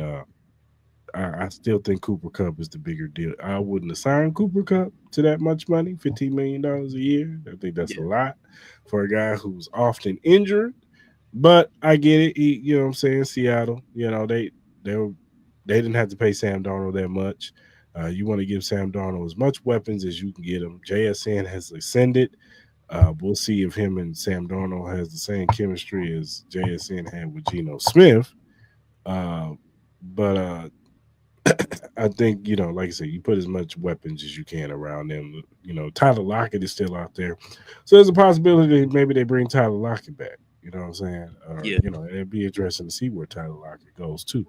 I still think Cooper Kupp is the bigger deal. I wouldn't assign Cooper Kupp to that much money, $15 million a year. I think that's a lot for a guy who's often injured. But I get it. You know what I'm saying? Seattle, they didn't have to pay Sam Darnold that much. You want to give Sam Darnold as much weapons as you can get him. JSN has ascended. We'll see if him and Sam Darnold has the same chemistry as JSN had with Geno Smith. But I think, like I said, you put as much weapons as you can around them. Tyler Lockett is still out there. So there's a possibility maybe they bring Tyler Lockett back. You know what I'm saying? It'd be interesting to see where Tyler Lockett goes too.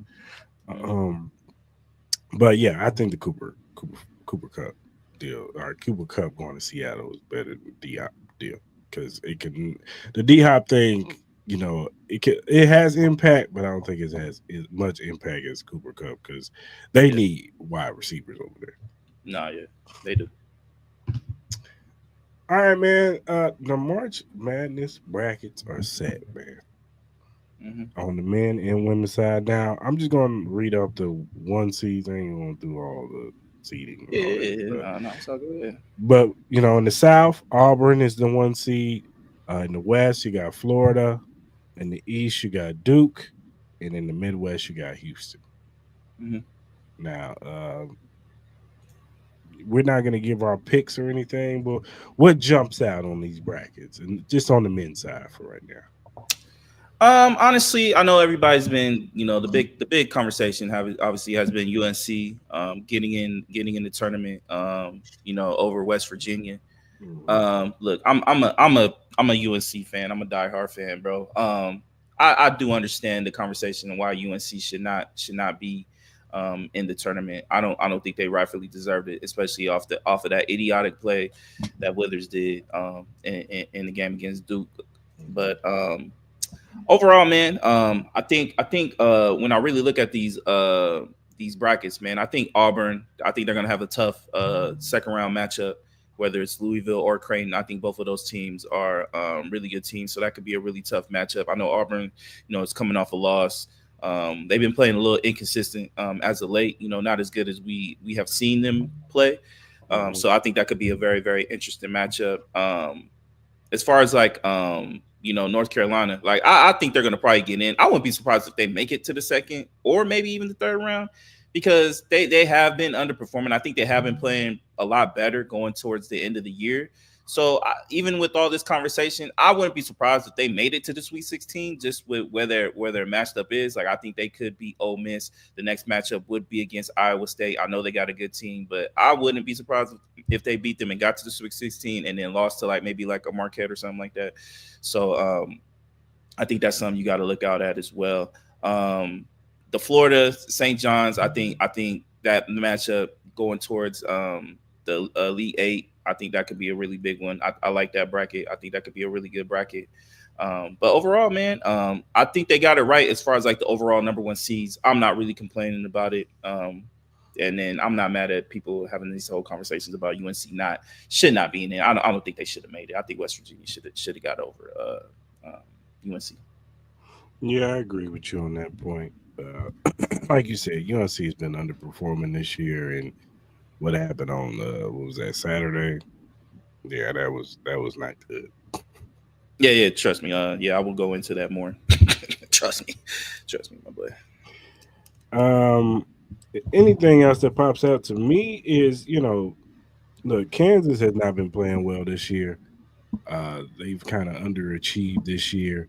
But yeah, I think the Cooper Kupp deal, or Cooper Kupp going to Seattle is better than the D Hop deal, because the D Hop thing. It has impact, but I don't think it has as much impact as Cooper Kupp, because they need wide receivers over there. They do. All right, man. The March Madness brackets are set, man. on the men and women's side. Now, I'm just going to read off the one seeds. I ain't going to do all the seeding and Yeah, all that yeah, yeah. stuff. No, it's all good. But, in the South, Auburn is the one seed. In the West, you got Florida. In the East, you got Duke. And in the Midwest, you got Houston. Mm-hmm. Now, we're not going to give our picks or anything, but what jumps out on these brackets and just on the men's side for right now? Honestly, I know everybody's been, the big conversation obviously has been UNC getting in the tournament, over West Virginia. Mhm. Look, I'm a UNC fan. I'm a diehard fan, bro. I do understand the conversation and why UNC should not be in the tournament. I don't think they rightfully deserved it, especially off of that idiotic play that Withers did in the game against Duke. But overall, man, I think when I really look at these brackets, man, I think Auburn. I think they're gonna have a tough second round matchup, whether it's Louisville or Creighton. I think both of those teams are really good teams, so that could be a really tough matchup. I know Auburn, is coming off a loss. They've been playing a little inconsistent as of late. Not as good as we have seen them play. So I think that could be a very, very interesting matchup. As far as like North Carolina, like I think they're gonna probably get in. I wouldn't be surprised if they make it to the second or maybe even the third round because they have been underperforming. I think they have been playing a lot better going towards the end of the year. So even with all this conversation, I wouldn't be surprised if they made it to the Sweet 16 just with where their matchup is. Like I think they could be Ole Miss. The next matchup would be against Iowa State. I know they got a good team, but I wouldn't be surprised if they beat them and got to the Sweet 16 and then lost to like maybe like a Marquette or something like that. So I think that's something you got to look out at as well. The Florida St. John's, I think that matchup going towards the Elite Eight, I think that could be a really big one. I like that bracket. I think that could be a really good bracket. But overall, man, I think they got it right as far as like the overall number one seeds. I'm not really complaining about it. And then I'm not mad at people having these whole conversations about UNC should not be in there. I don't think they should have made it. I think West Virginia should have got over UNC. Yeah, I agree with you on that point. Like you said, UNC has been underperforming this year, and what happened on what was that Saturday? Yeah, that was not good. Yeah. Trust me. Yeah, I will go into that more. trust me, my boy. Um, Anything else that pops out to me is look, Kansas has not been playing well this year. They've kind of underachieved this year.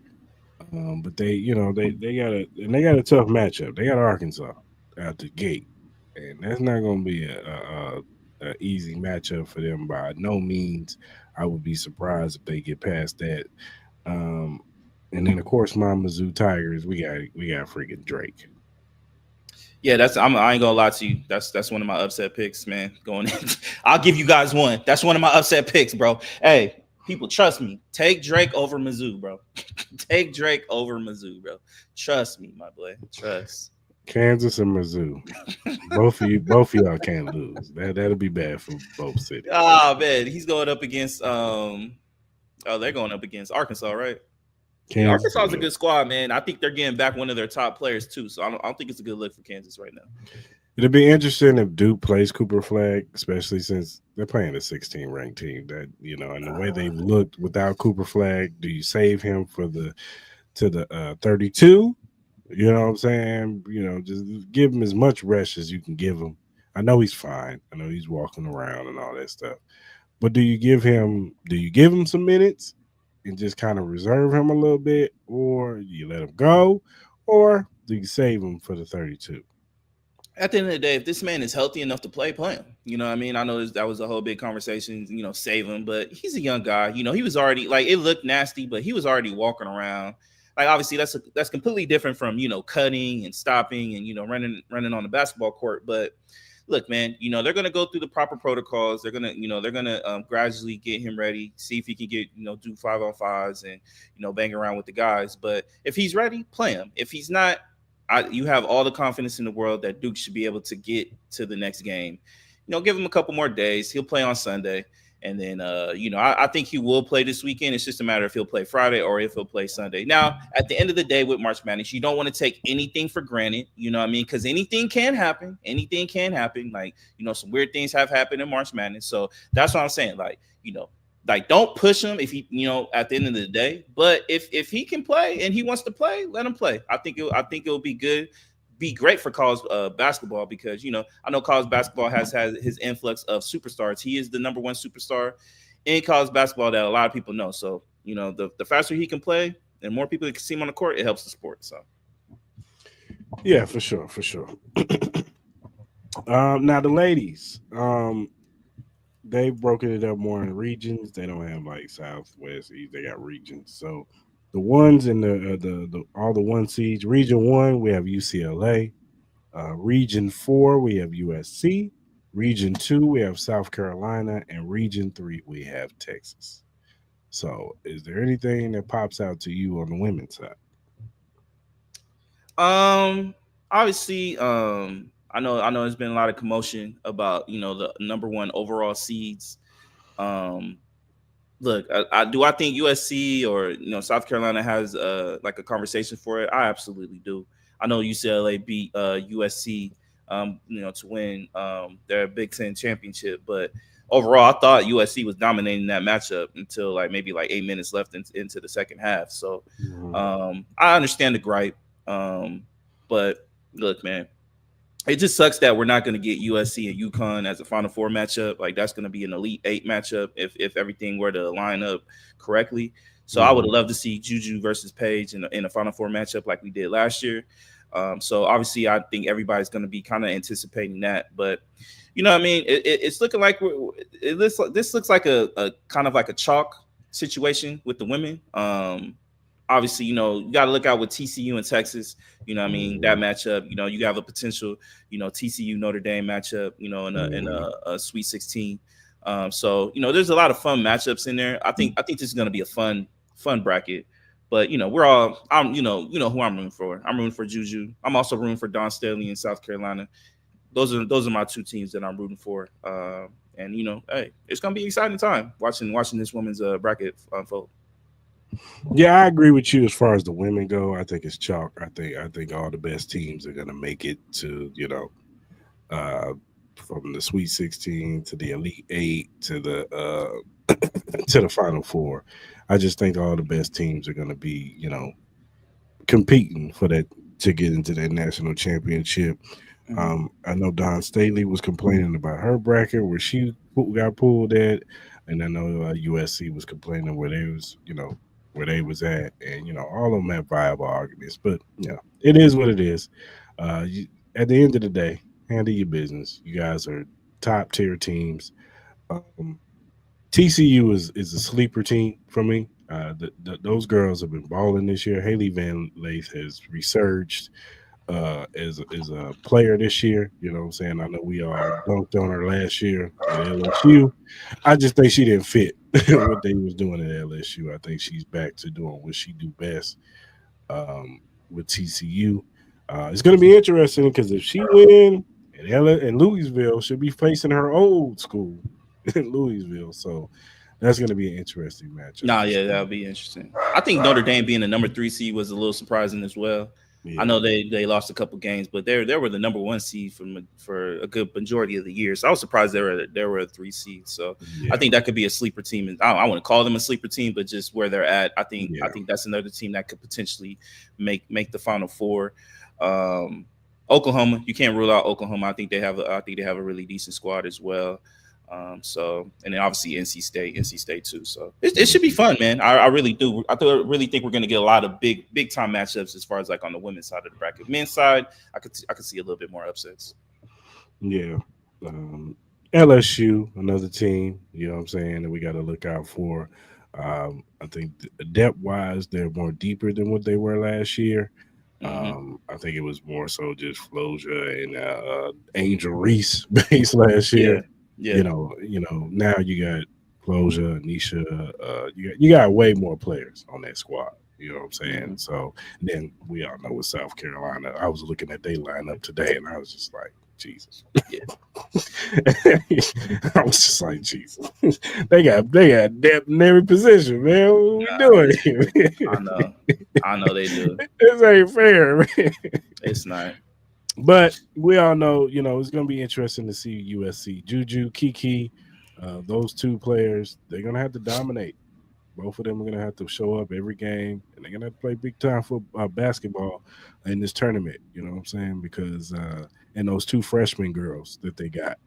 But they got a tough matchup. They got Arkansas out the gate, and that's not going to be a easy matchup for them by no means. I would be surprised if they get past that. Um, and then of course my Mizzou Tigers. We got freaking Drake. Yeah, I ain't gonna lie to you. That's one of my upset picks, man. Going in. I'll give you guys one. That's one of my upset picks, bro. Hey, people, trust me. Take Drake over Mizzou, bro. Take Drake over Mizzou, bro. Trust me, my boy. Trust. Kansas and Mizzou. Both of y'all can't lose. That'll be bad for both cities. Oh man, he's going up against they're going up against Arkansas, right? Yeah, Kansas Arkansas and is a good squad, man. I think they're getting back one of their top players too. So I don't think it's a good look for Kansas right now. It'll be interesting if Duke plays Cooper Flag, especially since they're playing a 16 ranked team. That and the way they've looked without Cooper Flag, do you save him for the 32? You know what I'm saying? Just give him as much rest as you can give him. I know he's fine. I know he's walking around and all that stuff. But do you give him some minutes and just kind of reserve him a little bit, or you let him go, or do you save him for the 32? At the end of the day, if this man is healthy enough to play him. You know what I mean? I know that was a whole big conversation, save him, but he's a young guy. He was already like it looked nasty, but he was already walking around. Like obviously that's completely different from, cutting and stopping and, running on the basketball court. But look, man, they're going to go through the proper protocols. They're going to gradually get him ready, see if he can get, do 5-on-5s and, bang around with the guys. But if he's ready, play him. If he's not, you have all the confidence in the world that Duke should be able to get to the next game. Give him a couple more days. He'll play on Sunday. And then, I think he will play this weekend. It's just a matter if he'll play Friday or if he'll play Sunday. Now, at the end of the day with March Madness, you don't want to take anything for granted. You know what I mean? Because anything can happen. Anything can happen. Like, some weird things have happened in March Madness. So that's what I'm saying. Like, don't push him if he, at the end of the day. But if he can play and he wants to play, let him play. I think it'll be good. Be great for college basketball because I know college basketball has his influx of superstars. He is the number one superstar in college basketball that a lot of people know. So the faster he can play and more people can see him on the court, it helps the sport. So yeah, for sure. Now the ladies, they've broken it up more in regions. They don't have like South, West, East. They got regions. So the ones in the all the one seeds. Region 1, we have UCLA. Region 4, we have USC. Region 2, we have South Carolina, and Region 3, we have Texas. So, is there anything that pops out to you on the women's side? Obviously, I know there's been a lot of commotion about the number one overall seeds. Look, I think USC or South Carolina has like a conversation for it. I absolutely do. I know UCLA beat USC to win their Big Ten championship, but overall, I thought USC was dominating that matchup until maybe 8 minutes left into the second half. So I understand the gripe, but look, man. It just sucks that we're not going to get USC and UConn as a Final Four matchup. Like that's going to be an Elite Eight matchup if everything were to line up correctly. So I would have loved to see Juju versus Paige in a Final Four matchup like we did last year. So obviously, I think everybody's going to be kind of anticipating that. But you know what I mean? It's looking like this looks like a kind of like a chalk situation with the women. Obviously, you got to look out with TCU and Texas. You know what I mean? That matchup, you have a potential, TCU Notre Dame matchup, in a Sweet 16. So, there's a lot of fun matchups in there. I think this is going to be a fun bracket. But, I'm who I'm rooting for. I'm rooting for Juju. I'm also rooting for Don Staley in South Carolina. Those are my two teams that I'm rooting for. And, hey, it's going to be an exciting time watching this women's bracket unfold. Yeah, I agree with you as far as the women go. I think it's chalk. I think all the best teams are going to make it to from the Sweet 16 to the Elite Eight to the to the Final Four. I just think all the best teams are going to be competing for that to get into that national championship. I know Don Staley was complaining about her bracket where she got pulled at, and I know USC was complaining where they was where they was at, and all of them have viable arguments. But it is what it is. At the end of the day, handle your business. You guys are top tier teams. TCU is a sleeper team for me. Those girls have been balling this year. Haley Van Lath has resurged as a player this year. You know what I'm saying? I know we all dunked on her last year at LSU. I just think she didn't fit what they was doing at LSU. I think she's back to doing what she do best with TCU. It's going to be interesting because if she win, and Louisville should be facing her old school in Louisville. So that's going to be an interesting matchup. Nah, yeah, that'll be interesting. I think Notre Dame being the number 3 seed was a little surprising as well. Yeah. I know they lost a couple games, but they were the number 1 seed for a good majority of the year. So I was surprised they were a 3 seed. So I think that could be a sleeper team. And I want to call them a sleeper team, but just where they're at, I think that's another team that could potentially make the Final Four. Oklahoma, you can't rule out Oklahoma. I think they have a really decent squad as well. And then obviously NC State too. So it should be fun, man. I really do. Really think we're going to get a lot of big time matchups as far as like on the women's side of the bracket. Men's side, I could see a little bit more upsets. Yeah. LSU, another team, you know what I'm saying, that we got to look out for. I think depth wise, they're more deeper than what they were last year. I think it was more so just Floja and Angel Reese based last year. Yeah. Now you got Floja, Nisha, you got way more players on that squad. You know what I'm saying? So then we all know with South Carolina, I was looking at their lineup today and I was just like, Jesus. Yeah. I was just like, Jesus. they got depth in every position, man. What we doing here? I know they do. This ain't fair, man. It's not. But we all know, it's going to be interesting to see USC. Juju, Kiki, those two players, they're going to have to dominate. Both of them are going to have to show up every game, and they're going to have to play big time for basketball in this tournament. You know what I'm saying? Because and those two freshman girls that they got,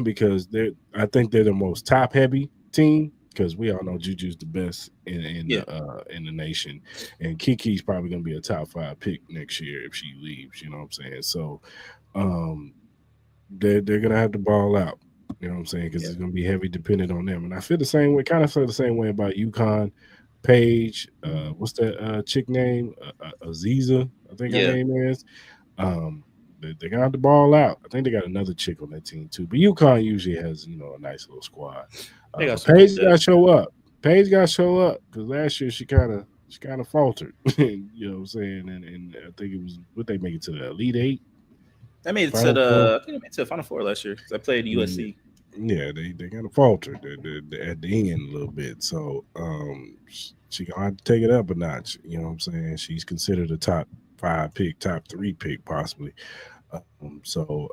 because I think they're the most top heavy team. Because we all know Juju's the best in the nation, and Kiki's probably going to be a top 5 pick next year if she leaves. You know what I'm saying? So they're going to have to ball out. You know what I'm saying? Because it's going to be heavy dependent on them. And I feel the same way, kind of feel the same way about UConn. Paige, what's that chick name? Aziza, I think her name is. They got the ball out. I think they got another chick on that team too. But UConn usually has, a nice little squad. Paige got to show up. Paige got to show up because last year she kind of faltered. You know what I'm saying? And I think it was, what they make it to the Elite Eight. They made it to the Final Four last year because I played USC. Yeah, they kind of faltered at the end a little bit. So she gonna have to take it up a notch. You know what I'm saying? She's considered a top 5 pick, top 3 pick possibly. So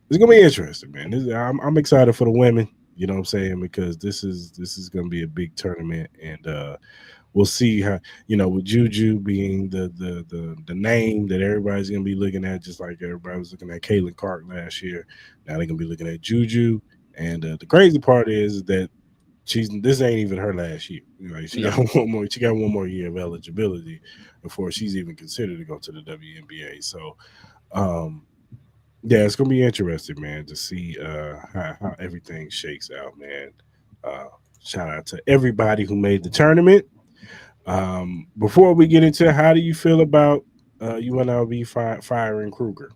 it's gonna be interesting, man. I'm excited for the women. You know what I'm saying? Because this is gonna be a big tournament, and we'll see how, with Juju being the name that everybody's gonna be looking at, just like everybody was looking at Caitlin Clark last year. Now they're gonna be looking at Juju. And the crazy part is that this ain't even her last year. She got one more. She got one more year of eligibility before she's even considered to go to the WNBA. So, it's gonna be interesting, man, to see how everything shakes out, man. Shout out to everybody who made the tournament. Before we get into how do you feel about UNLV firing Kruger?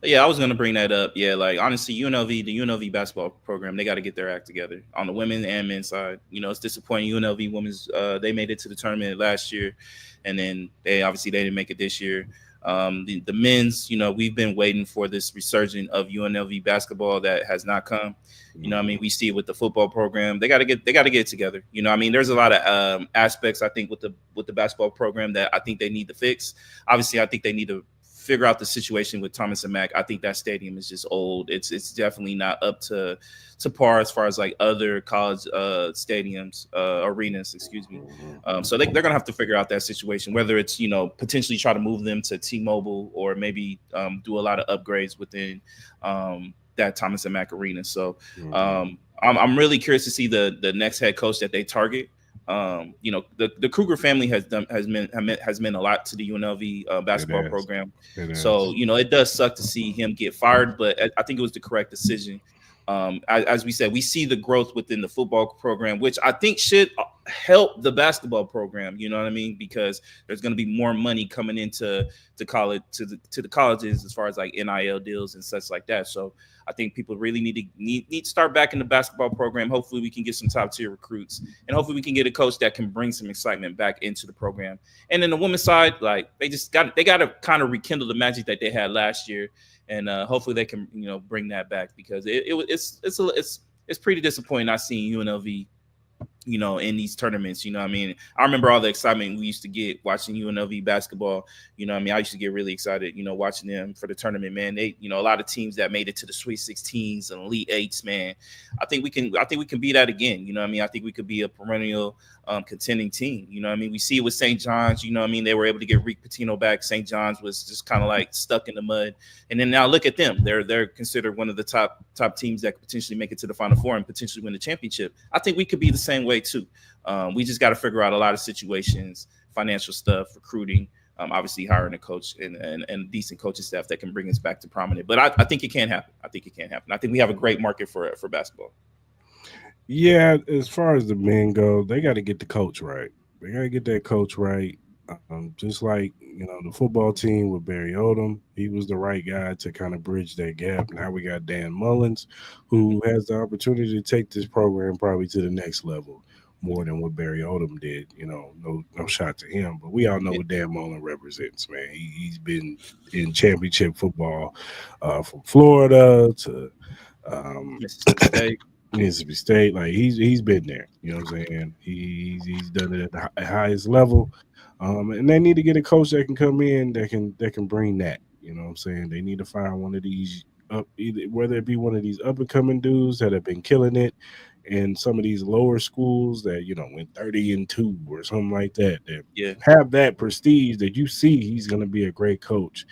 Yeah, I was going to bring that up. Yeah, like honestly, the UNLV basketball program, they got to get their act together on the women and men's side. It's disappointing. UNLV women's, they made it to the tournament last year, and then they didn't make it this year. The men's, we've been waiting for this resurgence of UNLV basketball that has not come. We see it with the football program. They got to get it together. There's a lot of aspects I think with the basketball program that I think they need to fix. Obviously, I think they need to figure out the situation with Thomas and Mack. I think that stadium is just old. It's definitely not up to par as far as like other college stadiums, arenas, excuse me. So they're gonna have to figure out that situation, whether it's potentially try to move them to T-Mobile or maybe do a lot of upgrades within that Thomas and Mack arena. So I'm really curious to see the next head coach that they target. The Kruger family has meant a lot to the UNLV basketball program. So it does suck to see him get fired, but I think it was the correct decision. As we said, we see the growth within the football program, which I think should help the basketball program. You know what I mean? Because there's going to be more money coming into college to the colleges as far as like NIL deals and such like that. So I think people really need to start back in the basketball program. Hopefully we can get some top tier recruits, and hopefully we can get a coach that can bring some excitement back into the program. And then the women's side, like they got to kind of rekindle the magic that they had last year. And hopefully they can, bring that back, because it's pretty disappointing not seeing UNLV, in these tournaments. I remember all the excitement we used to get watching UNLV basketball. I used to get really excited, watching them for the tournament, man. They, a lot of teams that made it to the Sweet 16s and Elite Eights, man. I think we can be that again. I think we could be a perennial contending team. We see it with St. John's. They were able to get Rick Pitino back. St. John's was just kind of like stuck in the mud. And then now look at them. They're considered one of the top teams that could potentially make it to the Final Four and potentially win the championship. I think we could be the same way too. We just got to figure out a lot of situations, financial stuff, recruiting, obviously hiring a coach and decent coaching staff that can bring us back to prominent. But I think it can happen. I think we have a great market for basketball. Yeah, as far as the men go, they got to get the coach right. They got to get that coach right. Just like, the football team with Barry Odom, he was the right guy to kind of bridge that gap. Now we got Dan Mullins, who has the opportunity to take this program probably to the next level. more than what Barry Odom did. No shot to him, but we all know Yeah. what Dan Mullen represents, man. He's been in championship football from Florida to um, Mississippi State. Mississippi State. Like he's been there. You know what I'm saying? He's done it at the highest level, and they need to get a coach that can come in that can bring that. You know what I'm saying? They need to find one of these up, either whether it be one of these up and coming dudes that have been killing it in some of these lower schools that went 30-2 or something like that, that Yeah. have that prestige that you see he's going to be a great coach.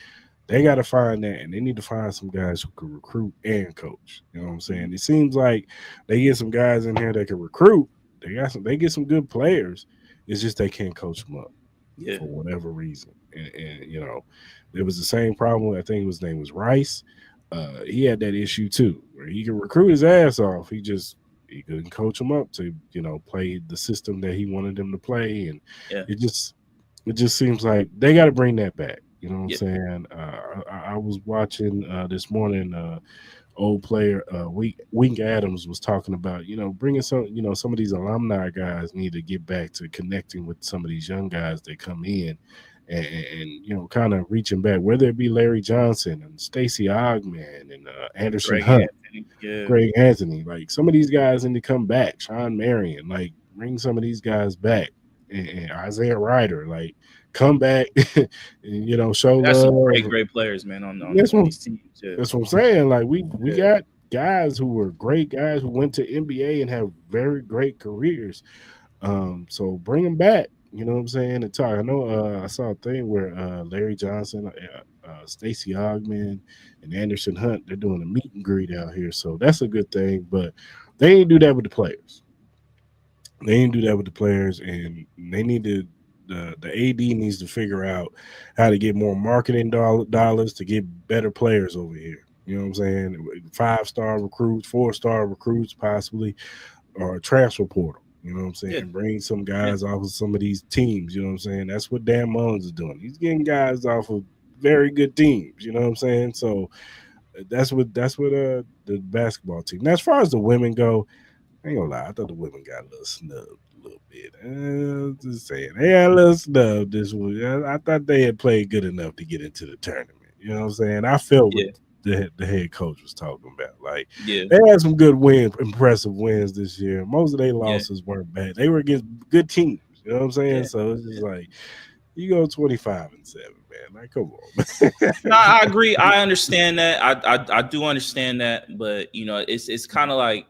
They got to find that, and they need to find some guys who can recruit and coach. You know what I'm saying? It seems like they get some guys in here that can recruit. They get some good players. It's just they can't coach them up Yeah. for whatever reason. And there was the same problem. I think his name was Rice. He had that issue too, where he could recruit his ass off. He couldn't coach them up to play the system that he wanted them to play, and Yeah. it just seems like they got to bring that back. You know what I'm Yeah. saying? I was watching this morning. Old player Wink Adams was talking about bringing some of these alumni guys need to get back to connecting with some of these young guys that come in, and kind of reaching back, whether it be Larry Johnson and Stacey Ogman and Anderson Greg Hunt, Anthony. Yeah. Greg Anthony. Like some of these guys need to come back. Sean Marion, like bring some of these guys back, and Isaiah Ryder, like come back, and show That's some love. great players, man, on That's what these teams. Yeah. that's what I'm saying. Like we Yeah. got guys who were great guys who went to NBA and have very great careers. So bring them back. You know what I'm saying? And talk. I know I saw a thing where Larry Johnson, Stacey Ogman, and Anderson Hunt, they're doing a meet and greet out here. So that's a good thing. But they ain't do that with the players. They ain't do that with the players, and they need to. The AD needs to figure out how to get more marketing dollars to get better players over here. You know what I'm saying? 5-star recruits, 4-star recruits, possibly, or a transfer portal. You know what I'm saying? Yeah. Bring some Yeah. guys off of some of these teams. You know what I'm saying? That's what Dan Mullins is doing. He's getting guys off of very good teams. You know what I'm saying? So that's what the basketball team. Now, as far as the women go, I ain't gonna lie, I thought the women got a little snubbed a little bit. Just saying, they had a little snubbed this week. I thought they had played good enough to get into the tournament. You know what I'm saying? I felt what Yeah. the head coach was talking about. Like Yeah. they had some good wins, impressive wins this year. Most of their Yeah. losses weren't bad. They were against good teams. You know what I'm saying? Yeah. So it's just Yeah. like you go 25-7, man. Like, come No, on. I agree. I understand that. I do understand that, but it's kind of like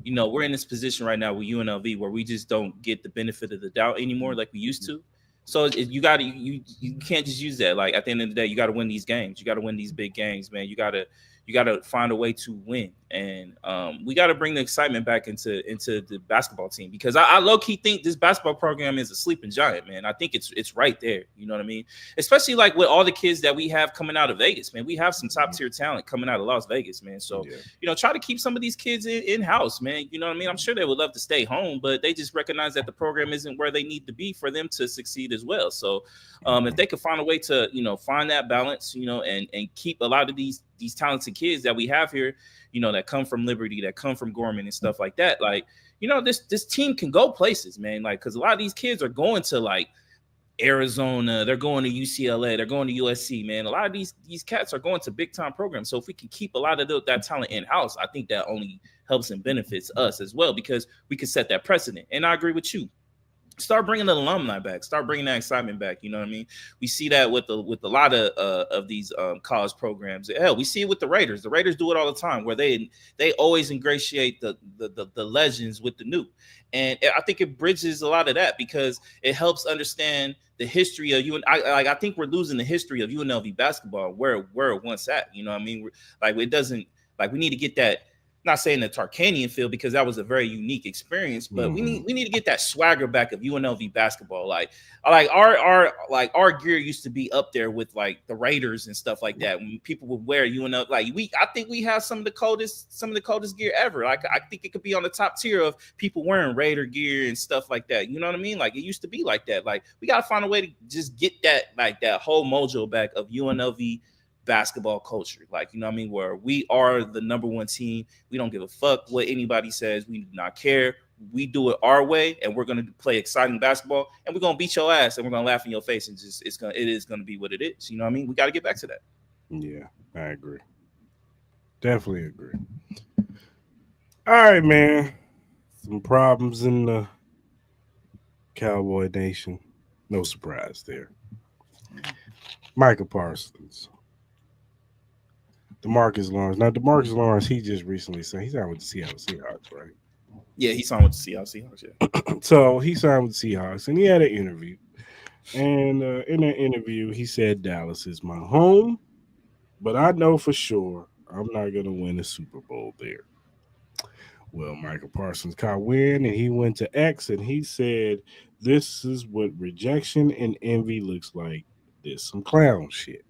we're in this position right now with UNLV where we just don't get the benefit of the doubt anymore like we used to. So you got to you can't just use that. Like at the end of the day, you got to win these games. You got to win these big games, man. You got to find a way to win, and we got to bring the excitement back into the basketball team because I low key think this basketball program is a sleeping giant, man. I think it's right there. You know what I mean? Especially like with all the kids that we have coming out of Vegas, man. We have some top tier talent coming out of Las Vegas, man. So try to keep some of these kids in house, man. You know what I mean? I'm sure they would love to stay home, but they just recognize that the program isn't where they need to be for them to succeed as well. So if they could find a way to find that balance, and keep a lot of these talented kids that we have here, that come from Liberty, that come from Gorman and stuff like that, like this team can go places, man. Like because a lot of these kids are going to like Arizona, they're going to UCLA, they're going to USC, man. A lot of these cats are going to big time programs. So if we can keep a lot of that talent in house, I think that only helps and benefits us as well because we can set that precedent. And I agree with you. Start bringing the alumni back. Start bringing that excitement back. You know what I mean? We see that with a lot of these college programs. Hell, we see it with the Raiders. The Raiders do it all the time, where they always ingratiate the legends with the new, and I think it bridges a lot of that because it helps understand the history of I think we're losing the history of UNLV basketball where it once at. You know what I mean? It doesn't we need to get that. Not saying the Tarkanian field because that was a very unique experience, but we need to get that swagger back of UNLV basketball. Like our gear used to be up there with like the Raiders and stuff like that. When people would wear UNLV, I think we have some of the coldest gear ever. Like I think it could be on the top tier of people wearing Raider gear and stuff like that. You know what I mean? Like it used to be like that. Like we got to find a way to just get that whole mojo back of UNLV basketball culture, where we are the number one team. We don't give a fuck what anybody says. We do not care. we do it our way, and we're gonna play exciting basketball, and we're gonna beat your ass, and we're gonna laugh in your face, and just it is gonna be what it is. You know what I mean? We got to get back to that. Yeah, I agree. Definitely agree. All right, man. Some problems in the Cowboy Nation. No surprise there. Micah Parsons. Demarcus Lawrence. Now, Demarcus Lawrence, he just recently signed. He signed with the Seattle Seahawks, right? Yeah, he signed with the Seahawks. Yeah. So he signed with the Seahawks, and he had an interview. And in that interview, he said Dallas is my home, but I know for sure I'm not going to win a Super Bowl there. Well, Michael Parsons caught wind, and he went to X, and he said, "This is what rejection and envy looks like. This some clown shit."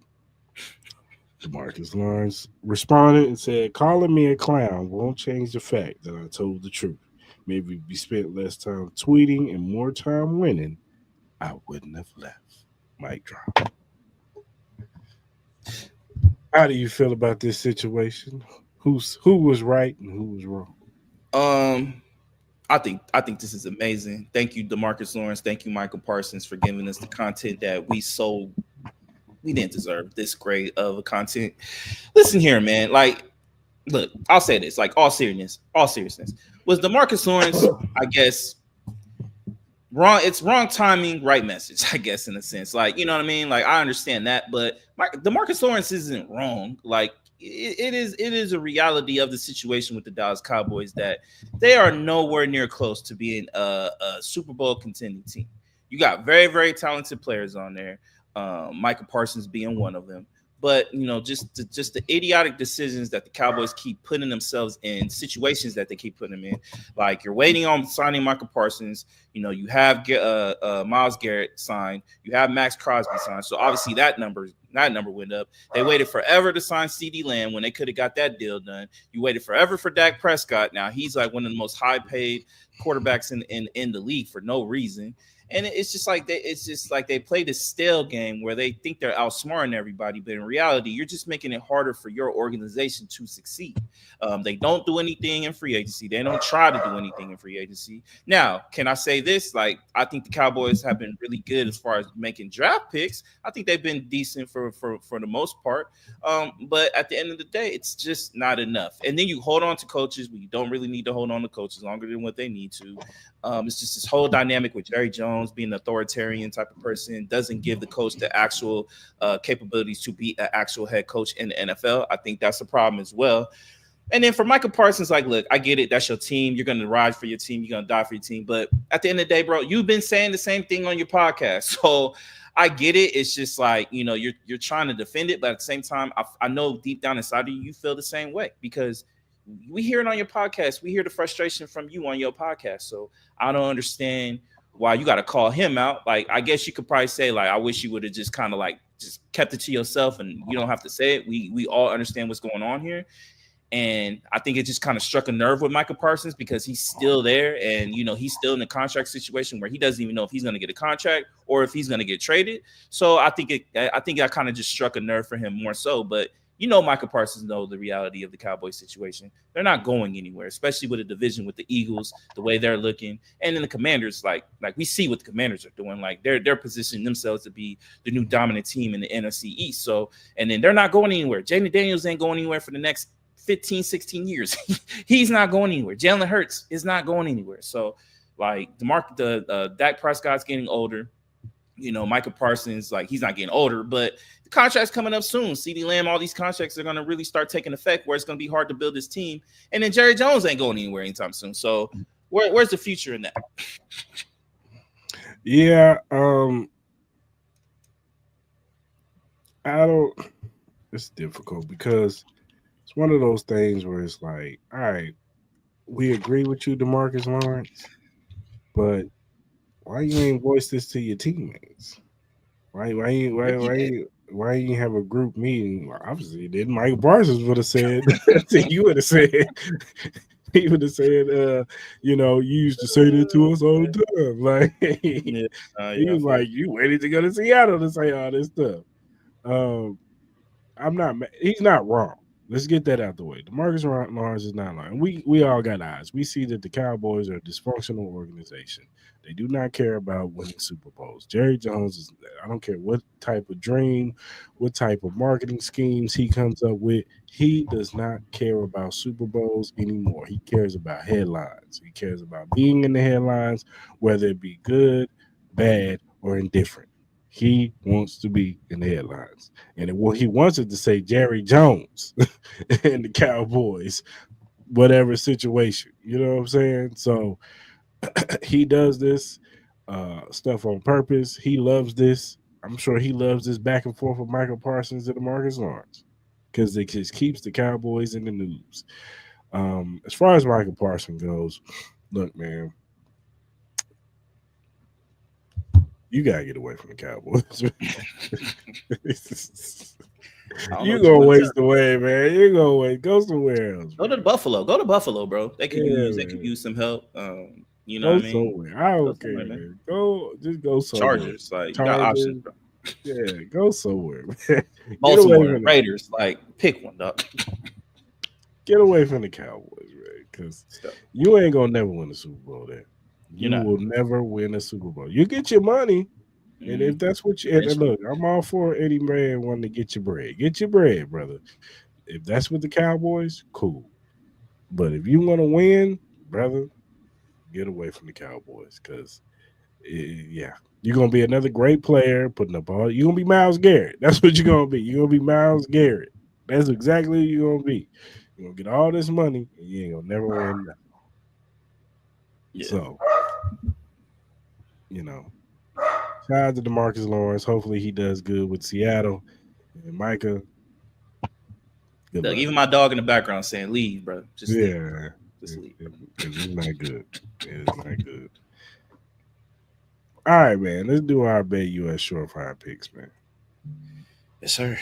Demarcus Lawrence responded and said, "Calling me a clown won't change the fact that I told the truth. Maybe if we spent less time tweeting and more time winning, I wouldn't have left." Mic drop. How do you feel about this situation? Who was right and who was wrong? I think this is amazing. Thank you, Demarcus Lawrence. Thank you, Michael Parsons, for giving us the content that we didn't deserve this great of a content. Listen here, man. Like, look, I'll say this, like all seriousness. Was Demarcus Lawrence, I guess, wrong? It's wrong timing, right message, I guess, in a sense. Like, you know what I mean? Like, I understand that, but Demarcus Lawrence isn't wrong. Like, it is a reality of the situation with the Dallas Cowboys that they are nowhere near close to being a Super Bowl contending team. You got very, very talented players on there. Micah Parsons being one of them. But, you know, just the idiotic decisions that the Cowboys keep putting themselves in, situations that they keep putting them in. Like, you're waiting on signing Micah Parsons. You know, you have Myles Garrett signed. You have Max Crosby signed. So, obviously, that number went up. They waited forever to sign CeeDee Lamb when they could have got that deal done. You waited forever for Dak Prescott. Now, he's like one of the most high-paid quarterbacks in the league for no reason. And it's just like they play this stale game where they think they're outsmarting everybody, but in reality, you're just making it harder for your organization to succeed. They don't do anything in free agency. They don't try to do anything in free agency. Now, can I say this? Like, I think the Cowboys have been really good as far as making draft picks. I think they've been decent for the most part. But at the end of the day, it's just not enough. And then you hold on to coaches when you don't really need to hold on to coaches longer than what they need to. It's just this whole dynamic with Jerry Jones being an authoritarian type of person, doesn't give the coach the actual capabilities to be an actual head coach in the NFL. I think that's a problem as well. And then for Michael Parsons, like, look, I get it. That's your team. You're going to ride for your team. You're going to die for your team. But at the end of the day, bro, you've been saying the same thing on your podcast. So I get it. It's just like, you know, you're trying to defend it. But at the same time, I know deep down inside of you, you feel the same way because we hear it on your podcast. We hear the frustration from you on your podcast. So I don't understand why you got to call him out. Like, I guess you could probably say, like, I wish you would have just kind of like just kept it to yourself and you don't have to say it. We all understand what's going on here. And I think it just kind of struck a nerve with Micah Parsons because he's still there and, you know, he's still in a contract situation where he doesn't even know if he's going to get a contract or if he's going to get traded. So I think that kind of just struck a nerve for him more so. But you know, Micah Parsons knows the reality of the Cowboys situation. They're not going anywhere, especially with a division with the Eagles, the way they're looking. And then the Commanders, like we see what the Commanders are doing. Like they're positioning themselves to be the new dominant team in the NFC East. So, and then they're not going anywhere. Jaden Daniels ain't going anywhere for the next 15, 16 years. He's not going anywhere. Jalen Hurts is not going anywhere. So, like Dak Prescott's getting older. You know, Micah Parsons, like he's not getting older, but the contract's coming up soon. CeeDee Lamb, all these contracts are going to really start taking effect where it's going to be hard to build this team. And then Jerry Jones ain't going anywhere anytime soon. So where's the future in that? Yeah. It's difficult because it's one of those things where it's like, all right, we agree with you, Demarcus Lawrence, but why you ain't voice this to your teammates? Why you have a group meeting? Well, obviously, then Mike Parsons would have said, you would have said, he would have said, you know, you used to say that to us all the time. Like, he was like, you waited to go to Seattle to say all this stuff. He's not wrong. let's get that out the way. Demarcus Lawrence is not lying. We all got eyes. We see that the Cowboys are a dysfunctional organization. They do not care about winning Super Bowls. Jerry Jones is, I don't care what type of dream, what type of marketing schemes he comes up with. He does not care about Super Bowls anymore. He cares about headlines. He cares about being in the headlines, whether it be good, bad, or indifferent. He wants to be in the headlines. And what he wants it to say Jerry Jones and the Cowboys, whatever situation. You know what I'm saying? So he does this stuff on purpose. He loves this. I'm sure he loves this back and forth with Michael Parsons and Demarcus Lawrence because it just keeps the Cowboys in the news. As far as Michael Parsons goes, look, man, you gotta get away from the Cowboys. You gonna waste away, man. You gonna wait. Go somewhere else. Go to Buffalo. Go to Buffalo, bro. They could use some help. You know what I mean? Somewhere. I don't care, man. Just go somewhere. Chargers, like you got options, bro. Yeah, go somewhere, man. Baltimore Raiders, like pick one, dog. Get away from the Cowboys, man, because you ain't gonna never win a Super Bowl there. You will never win a Super Bowl. You get your money, and if that's what you and look, I'm all for Eddie Brand wanting to get your bread. Get your bread, brother. If that's with the Cowboys, cool. But if you want to win, brother, get away from the Cowboys because, you're gonna be another great player putting up all. You're gonna be Myles Garrett. That's what you're gonna be. You're gonna be Myles Garrett. That's exactly who you're gonna be. You're gonna get all this money, and you ain't gonna never win nothing. Yeah. So, shout out to Demarcus Lawrence. Hopefully, he does good with Seattle and Micah. Look, even my dog in the background saying, "Leave, bro. Just leave, bro. Just leave." It's not good. It's not good. All right, man. Let's do our BetUS Surefire picks, man. Yes, sir.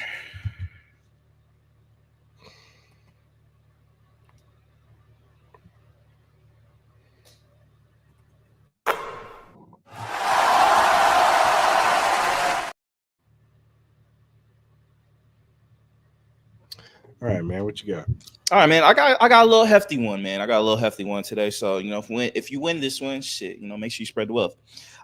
All right, man. What you got? All right, man. I got a little hefty one, man. I got a little hefty one today. So if you win this one, shit, make sure you spread the wealth.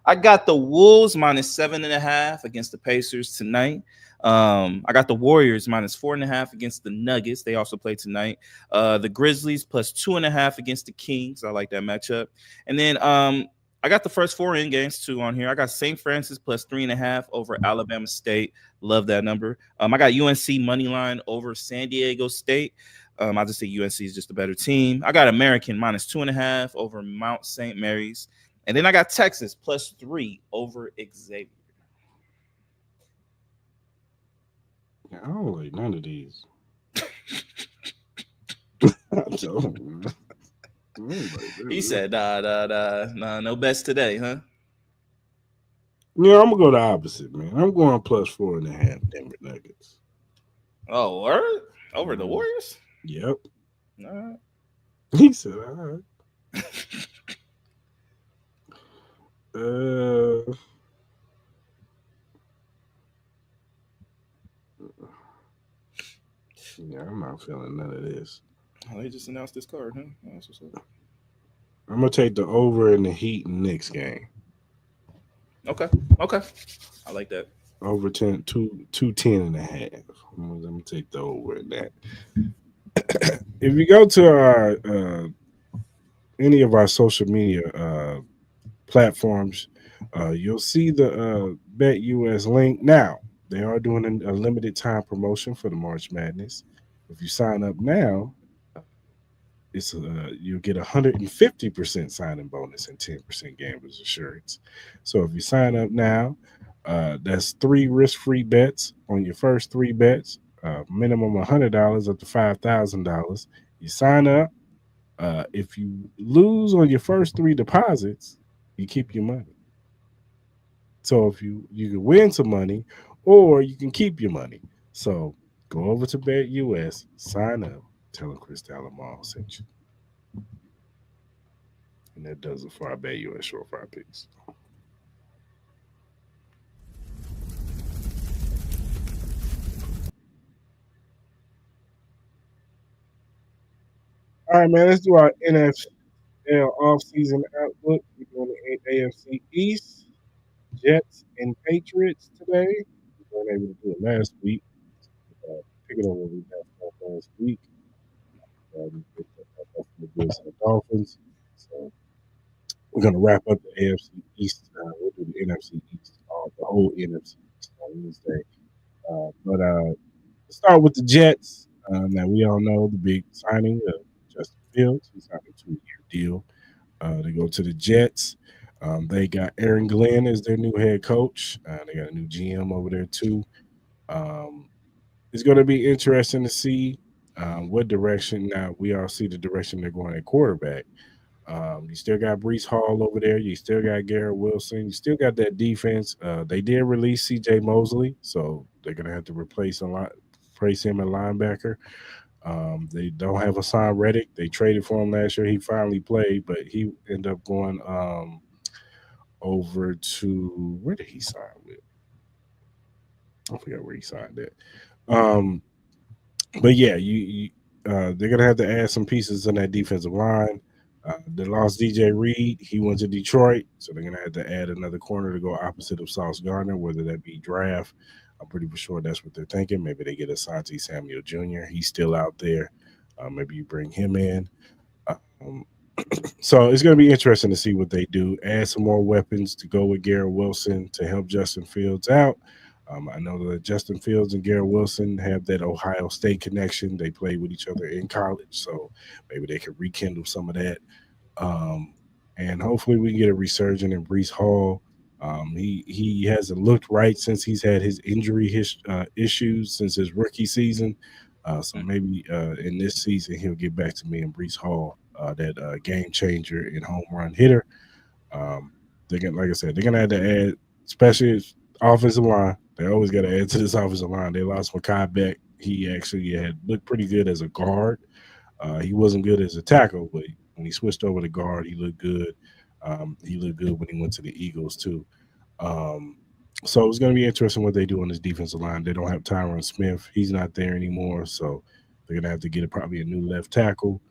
I got the Wolves -7.5 against the Pacers tonight. I got the Warriors -4.5 against the Nuggets. They also play tonight. The Grizzlies +2.5 against the Kings. I like that matchup. And then I got the first 4 in games too on here. I got St. Francis +3.5 over Alabama State. Love that number. I got UNC money line over San Diego State. I just say UNC is just a better team. I got American -2.5 over Mount St. Mary's. And then I got Texas +3 over Xavier. Yeah, I don't like none of these. He said, nah, no best today, huh? Yeah, I'm gonna go the opposite, man. I'm going +4.5 Denver Nuggets. Oh, word? Over the Warriors? Yep. All right. He said, all right. Yeah, I'm not feeling none of this. Oh, they just announced this card, huh? Oh, that's what's up. I'm gonna take the over in the Heat and Knicks game. Okay. I like that. Over 210.5. I'm gonna take the over in that. If you go to our any of our social media platforms, you'll see the BetUS link. Now they are doing a limited time promotion for the March Madness. If you sign up now, it's you'll get 150% signing bonus and 10% gambler's insurance. So if you sign up now, that's 3 risk-free bets on your first 3 bets, minimum $100 up to $5,000. You sign up. If you lose on your first 3 deposits, you keep your money. So if you can win some money, or you can keep your money. So go over to BetUS, sign up, tell them Cris Alamo sent you. And that does it for our BetUS Surefire picks. All right, man. Let's do our NFL offseason outlook. We're doing the AFC East, Jets, and Patriots today. We weren't able to do it last week. Picking up what we left off last week. We picked up the Bills and the Dolphins. So we're going to wrap up the AFC East. We'll do the NFC East, the whole NFC East on Wednesday. But let's start with the Jets. Now, we all know the big signing of Justin Fields. He signed a 2-year deal to go to the Jets. They got Aaron Glenn as their new head coach. They got a new GM over there, too. It's going to be interesting to see what direction. Now, we all see the direction they're going at quarterback. You still got Brees Hall over there. You still got Garrett Wilson. You still got that defense. They did release C.J. Mosley, so they're going to have to replace him at linebacker. They don't have Hassan Reddick. They traded for him last year. He finally played, but he ended up going over to – where did he sign with? I forgot where he signed at. But yeah, they're gonna have to add some pieces on that defensive line. They lost DJ Reed. He went to Detroit, so they're gonna have to add another corner to go opposite of Sauce Gardner, whether that be draft. I'm pretty sure that's what they're thinking. Maybe they get Asante Samuel Jr. He's still out there. Maybe you bring him in. So it's going to be interesting to see what they do. Add some more weapons to go with Garrett Wilson to help Justin Fields out. I know that Justin Fields and Garrett Wilson have that Ohio State connection. They played with each other in college, so maybe they could rekindle some of that. And hopefully we can get a resurgence in Brees Hall. He hasn't looked right since he's had his injury issues since his rookie season. So maybe in this season he'll get back to me and Brees Hall, that game changer and home run hitter. They're gonna, like I said, they're gonna have to add, especially offensive line. They always got to add to this offensive line. They lost Micah Beck. He actually had looked pretty good as a guard. He wasn't good as a tackle, but when he switched over to guard, he looked good. He looked good when he went to the Eagles too. So it's going to be interesting what they do on this defensive line. They don't have Tyron Smith. He's not there anymore, so they're going to have to get probably a new left tackle.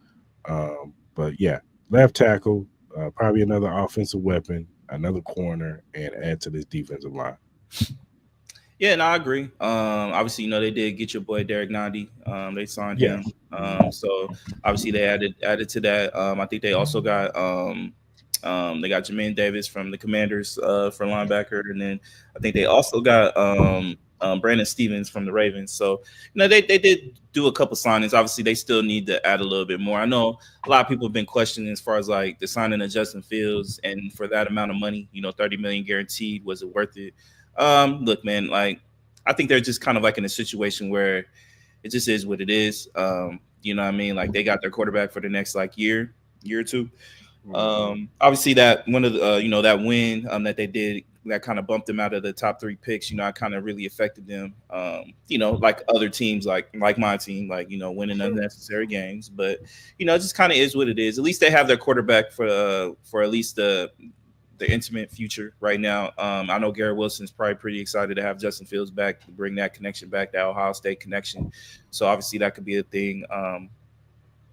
But yeah, left tackle, probably another offensive weapon, another corner, and add to this defensive line. Yeah, no, I agree. Obviously, they did get your boy Derek Nandi. They signed him. So obviously they added to that. I think they also got they got Jermaine Davis from the Commanders for linebacker, and then I think they also got Brandon Stevens from the Ravens. So they did do a couple signings. Obviously, they still need to add a little bit more. I know a lot of people have been questioning as far as like the signing of Justin Fields, and for that amount of money, $30 million guaranteed, was it worth it? Look, man, like I think they're just kind of like in a situation where it just is what it is. You know what I mean? Like they got their quarterback for the next like year or two. Obviously that one of the that win that they did that kind of bumped them out of the top 3 picks, I kind of really affected them. Like other teams, like my team, like winning unnecessary games. But it just kind of is what it is. At least they have their quarterback for at least the intimate future right now. I know Garrett Wilson's probably pretty excited to have Justin Fields back, to bring that connection back, that Ohio State connection. So obviously that could be a thing.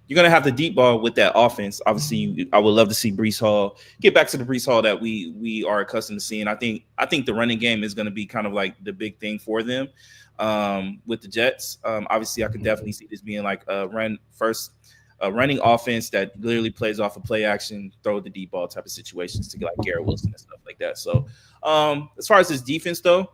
You're going to have the deep ball with that offense. Obviously, I would love to see Brees Hall get back to the Brees Hall that we are accustomed to seeing. I think the running game is going to be kind of like the big thing for them with the Jets. Obviously, I could definitely see this being like a running offense that literally plays off of play action, throw the deep ball type of situations to get like Garrett Wilson and stuff like that. So as far as this defense though,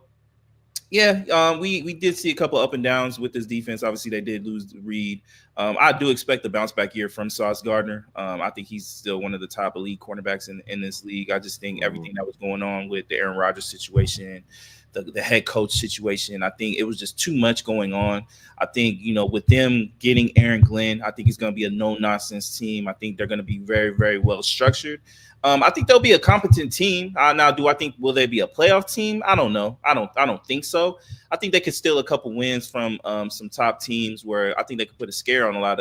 yeah, we did see a couple up and downs with this defense. Obviously, they did lose Reed. I do expect a bounce back year from Sauce Gardner. I think he's still one of the top elite cornerbacks in this league. I just think everything that was going on with the Aaron Rodgers situation, the head coach situation, I think it was just too much going on. I think, with them getting Aaron Glenn, I think it's going to be a no-nonsense team. I think they're going to be very, very well structured. I think they'll be a competent team. Now, will they be a playoff team? I don't know. I don't think so. I think they could steal a couple wins from some top teams where I think they could put a scare on a lot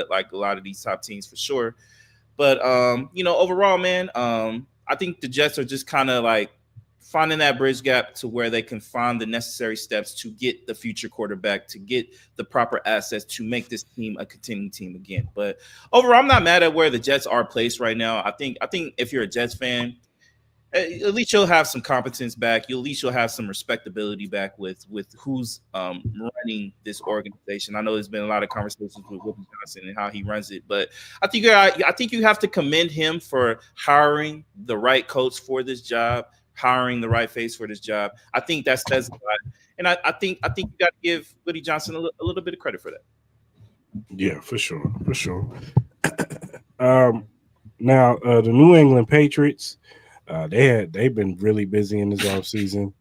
of these top teams for sure. But overall, man, I think the Jets are just kind of like finding that bridge gap to where they can find the necessary steps to get the future quarterback, to get the proper assets to make this team a contending team again. But overall, I'm not mad at where the Jets are placed right now. I think if you're a Jets fan, at least you'll have some competence back. At least you'll have some respectability back with who's running this organization. I know there's been a lot of conversations with Willie Johnson and how he runs it, but I think you have to commend him for hiring the right coach for this job, hiring the right face for this job. I think that says a lot, and I think you got to give Willie Johnson a little bit of credit for that. Yeah, for sure. Now the New England Patriots. They've been really busy in this offseason,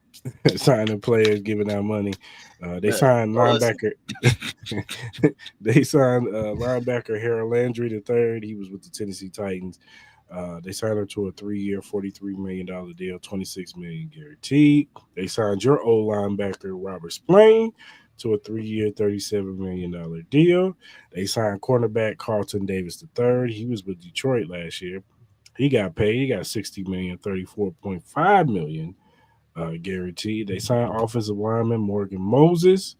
signing players, giving out money. They signed linebacker. They signed linebacker Harold Landry III. He was with the Tennessee Titans. They signed him to a 3-year, $43 million deal, $26 million guaranteed. They signed your old linebacker Robert Spillane to a 3-year, $37 million deal. They signed cornerback Carlton Davis III. He was with Detroit last year. He got paid. He got $60 million, $34.5 million guaranteed. They signed offensive lineman Morgan Moses,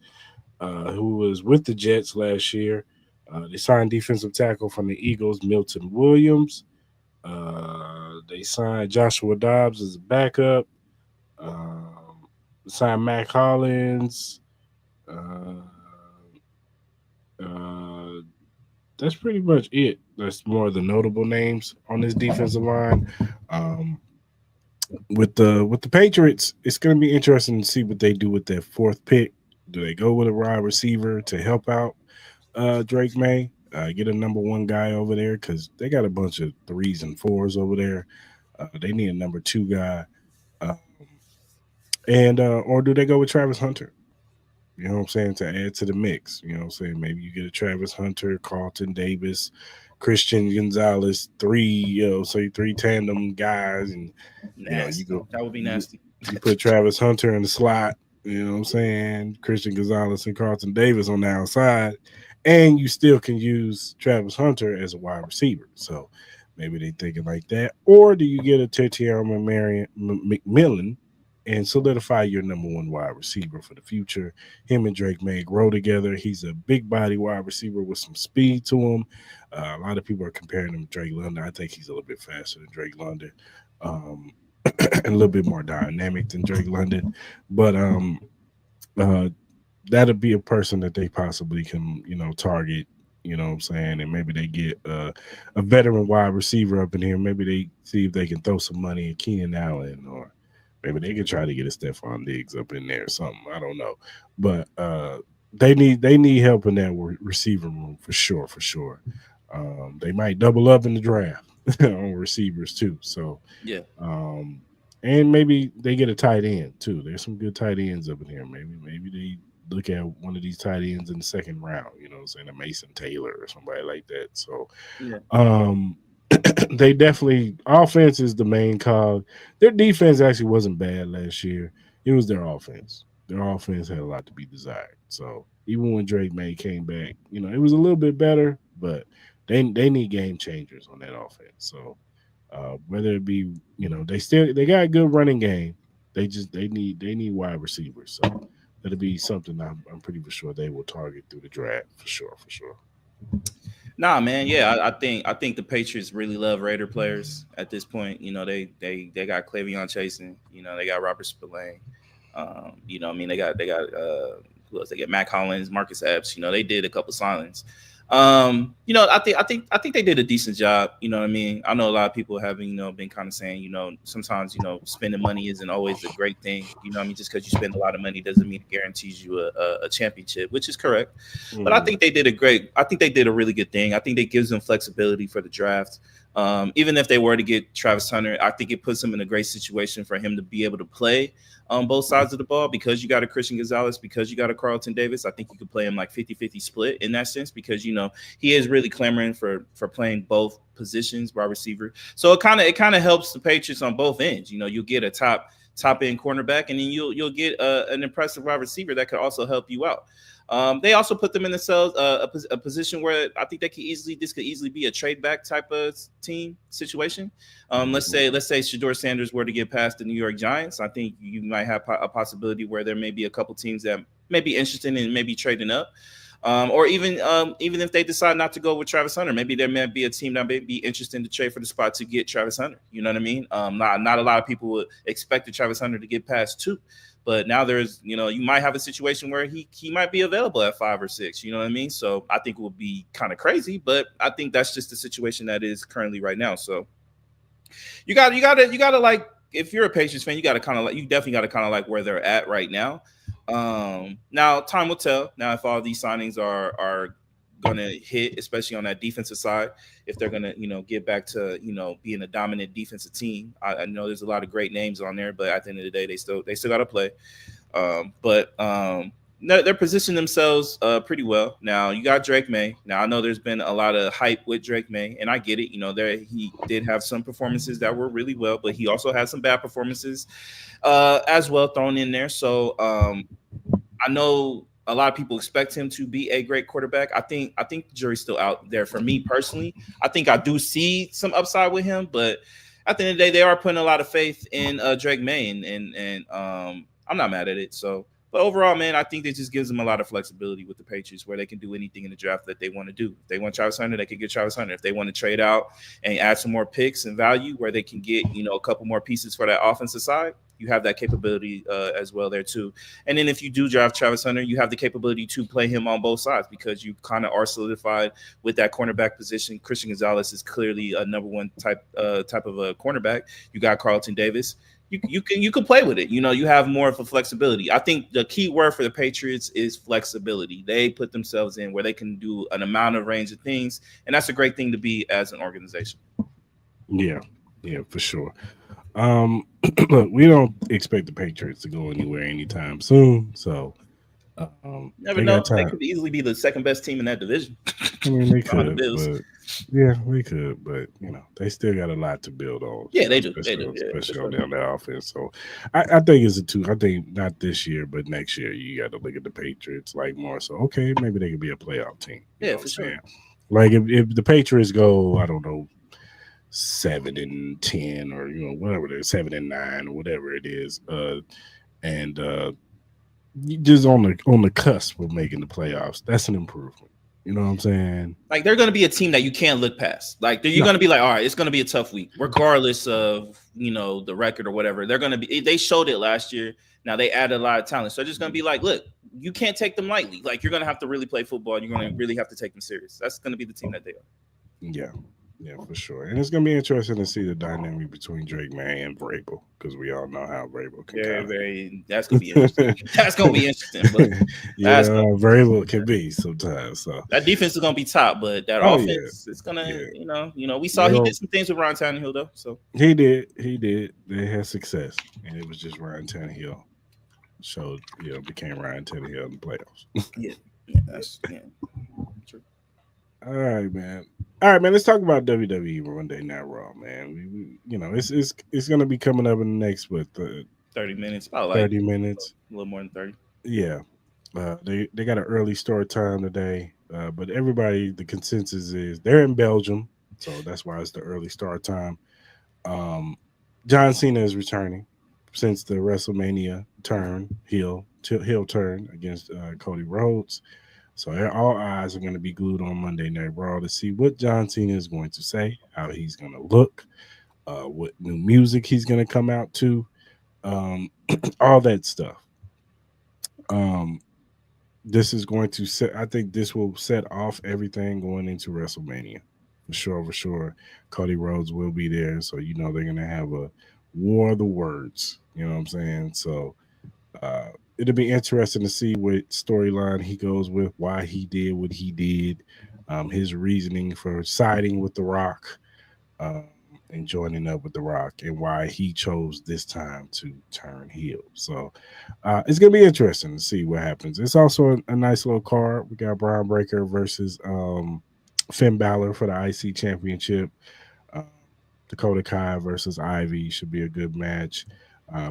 who was with the Jets last year. They signed defensive tackle from the Eagles, Milton Williams. They signed Joshua Dobbs as a backup. Signed Mac Hollins. That's pretty much it. That's more of the notable names on this defensive line. With the Patriots, it's going to be interesting to see what they do with their fourth pick. Do they go with a wide receiver to help out Drake May? Get a number one guy over there because they got a bunch of 3s and 4s over there. They need a number 2 guy, or do they go with Travis Hunter? You know what I'm saying? To add to the mix. You know what I'm saying? Maybe you get a Travis Hunter, Carlton Davis, Christian Gonzalez, 3 tandem guys, and nasty. That would be nasty. You put Travis Hunter in the slot, you know what I'm saying? Christian Gonzalez and Carlton Davis on the outside, and you still can use Travis Hunter as a wide receiver. So maybe they thinking like that. Or do you get a Tertiary McMillan and solidify your number 1 wide receiver for the future? Him and Drake May grow together. He's a big body wide receiver with some speed to him. A lot of people are comparing him to Drake London. I think he's a little bit faster than Drake London, and a little bit more dynamic than Drake London. But that'll be a person that they possibly can, target. You know what I'm saying? And maybe they get a veteran wide receiver up in here. Maybe they see if they can throw some money at Keenan Allen, or maybe they could try to get a Stephon Diggs up in there or something. I don't know. But they need help in that receiver room for sure. They might double up in the draft on receivers too. So yeah. And maybe they get a tight end too. There's some good tight ends up in here. Maybe they look at one of these tight ends in the second round, you know what I'm saying, a Mason Taylor or somebody like that. So they definitely, offense is the main cog. Their defense actually wasn't bad last year. It was their offense. Their offense had a lot to be desired. So even when Drake May came back, it was a little bit better, but they need game changers on that offense. So whether it be, they got a good running game. They need wide receivers. So that'll be something I'm pretty sure they will target through the draft for sure. Nah, man. Yeah, I think the Patriots really love Raider players at this point. They got Cleveon Chasen. They got Robert Spillane. They got who else? They got Mac Hollins, Marcus Epps. They did a couple signings. I think they did a decent job. You know what I mean? I know a lot of people have been kind of saying, sometimes, spending money isn't always a great thing. Just because you spend a lot of money doesn't mean it guarantees you a championship, which is correct. Mm-hmm. But I think they did a really good thing. I think that gives them flexibility for the draft. Even if they were to get Travis Hunter, I think it puts him in a great situation for him to be able to play on both sides of the ball, because you got a Christian Gonzalez, because you got a Carlton Davis. I think you could play him like 50-50 split in that sense, because, he is really clamoring for playing both positions, wide receiver. So it kind of helps the Patriots on both ends. You'll get a top end cornerback, and then you'll get an impressive wide receiver that could also help you out. They also put them in themselves a position where I think this could easily be a trade back type of team situation. Let's say Shador Sanders were to get past the New York Giants. I think you might have a possibility where there may be a couple teams that may be interested in maybe trading up. Or even if they decide not to go with Travis Hunter, maybe there may be a team that may be interested to trade for the spot to get Travis Hunter. You know what I mean? Not a lot of people would expect Travis Hunter to get past 2, but now there's, you might have a situation where he might be available at 5 or 6. You know what I mean? So I think it would be kind of crazy, but I think that's just the situation that is currently right now. So you gotta like, if you're a Patriots fan, you definitely gotta kind of like where they're at right now. Now time will tell. Now if all these signings are gonna hit, especially on that defensive side, if they're gonna get back to being a dominant defensive team. I know there's a lot of great names on there, but at the end of the day, they still got to play. No, they're positioning themselves pretty well. Now you got Drake May. Now I know there's been a lot of hype with Drake May, and I get it. He did have some performances that were really well, but he also had some bad performances as well thrown in there. So I know a lot of people expect him to be a great quarterback. I think the jury's still out there. For me personally, I think I do see some upside with him, but at the end of the day, they are putting a lot of faith in Drake May, and I'm not mad at it. So. But overall, man, I think it just gives them a lot of flexibility with the Patriots where they can do anything in the draft that they want to do. If they want Travis Hunter, they can get Travis Hunter. If they want to trade out and add some more picks and value where they can get, a couple more pieces for that offensive side, you have that capability as well there too. And then if you do draft Travis Hunter, you have the capability to play him on both sides because you kind of are solidified with that cornerback position. Christian Gonzalez is clearly a number one type of a cornerback. You got Carlton Davis. You can play with it. You have more of a flexibility. I think the key word for the Patriots is flexibility. They put themselves in where they can do an amount of range of things, and that's a great thing to be as an organization. Yeah, for sure. Look, we don't expect the Patriots to go anywhere anytime soon. So never know. They could easily be the second best team in that division. I mean, they could, but we could, but they still got a lot to build on. Yeah, they do. Especially on their offense. So I think it's a 2. I think not this year, but next year you got to look at the Patriots like more. So okay, maybe they could be a playoff team. Yeah, for sure. Like if the Patriots go, I don't know, 7-10 or whatever it is, 7-9 or whatever it is, and just on the cusp of making the playoffs, that's an improvement. You know what I'm saying? Like they're going to be a team that you can't look past. Like you're going to be like, all right, it's going to be a tough week, regardless of the record or whatever. They're going to be. They showed it last year. Now they added a lot of talent, so they're just going to be like, look, you can't take them lightly. Like you're going to have to really play football, and you're going to really have to take them serious. That's going to be the team that they are. Yeah, for sure. And it's going to be interesting to see the dynamic between Drake May and Vrabel because we all know how Vrabel can that's going to be interesting. That's going to be interesting. But Vrabel can be sometimes. So that defense is going to be top, but that offense is going to, we saw he did some things with Ryan Tannehill, though. So he did. They had success, and it was just Ryan Tannehill showed, became Ryan Tannehill in the playoffs. That's true. All right, man. Let's talk about WWE Monday Night Raw, man. We it's going to be coming up in the next 30 minutes, about 30 minutes, a little more than 30. Yeah, they got an early start time today, but everybody, the consensus is they're in Belgium, so that's why it's the early start time. John Cena is returning since the WrestleMania heel turn against Cody Rhodes. So all eyes are going to be glued on Monday Night Raw to see what John Cena is going to say, how he's going to look, what new music he's going to come out to, all that stuff. This is going to set. I think this will set off everything going into WrestleMania for sure. Cody Rhodes will be there, so they're going to have a war of the words. You know what I'm saying? So. It'll be interesting to see what storyline he goes with, why he did what he did, his reasoning for siding with The Rock and joining up with The Rock, and why he chose this time to turn heel. So it's going to be interesting to see what happens. It's also a nice little card. We got Braun Breaker versus Finn Balor for the IC Championship. Dakota Kai versus Ivy should be a good match.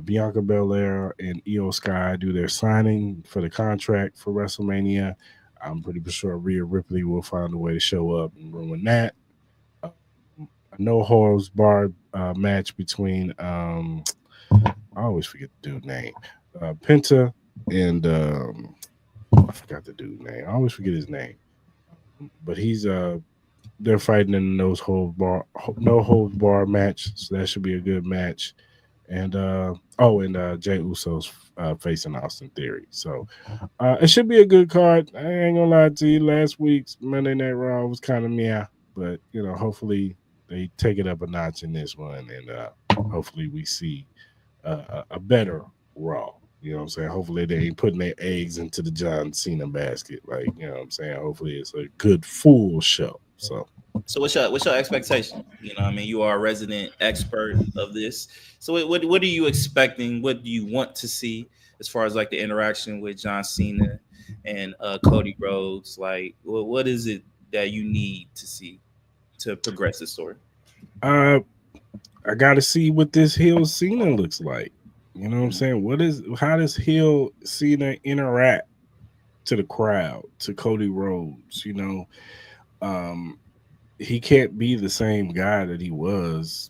Bianca Belair and Io Sky do their signing for the contract for WrestleMania. I'm pretty sure Rhea Ripley will find a way to show up and ruin that. Um, a no holds barred match between I always forget the dude's name, Penta and I forgot the dude's name. I always forget his name, but he's they're fighting in no holds bar match, so that should be a good match. And Jay Uso's facing Austin Theory, so it should be a good card. I ain't gonna lie to you. Last week's Monday Night Raw was kind of meow, but hopefully they take it up a notch in this one, and hopefully we see a better Raw. You know what I'm saying? Hopefully they ain't putting their eggs into the John Cena basket. Like, you know what I'm saying? Hopefully it's a good full show. So what's your expectation? I mean, you are a resident expert of this. So what are you expecting? What do you want to see as far as like the interaction with John Cena and Cody Rhodes? Like, what is it that you need to see to progress the story? I gotta see what this Hill Cena looks like. You know what I'm saying? How does Hill Cena interact to the crowd, to Cody Rhodes? Um, he can't be the same guy that he was,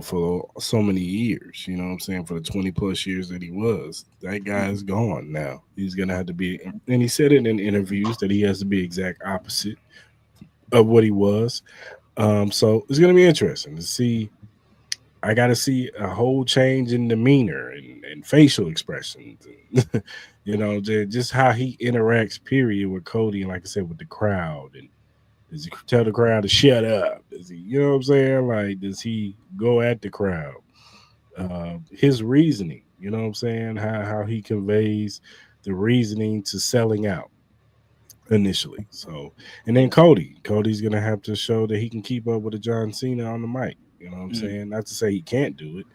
for so many years. You know what I'm saying? For the 20 plus years that he was, that guy is gone now. He's gonna have to be, and he said it in interviews that he has to be exact opposite of what he was. So it's gonna be interesting to see. I got to see a whole change in demeanor and facial expressions, and, just how he interacts. Period with Cody, and like I said, with the crowd, and does he tell the crowd to shut up? Does he, what I'm saying? Like, does he go at the crowd? His reasoning, what I'm saying? How he conveys the reasoning to selling out initially. So, and then Cody's gonna have to show that he can keep up with the John Cena on the mic. You know what I'm saying? Not to say he can't do it,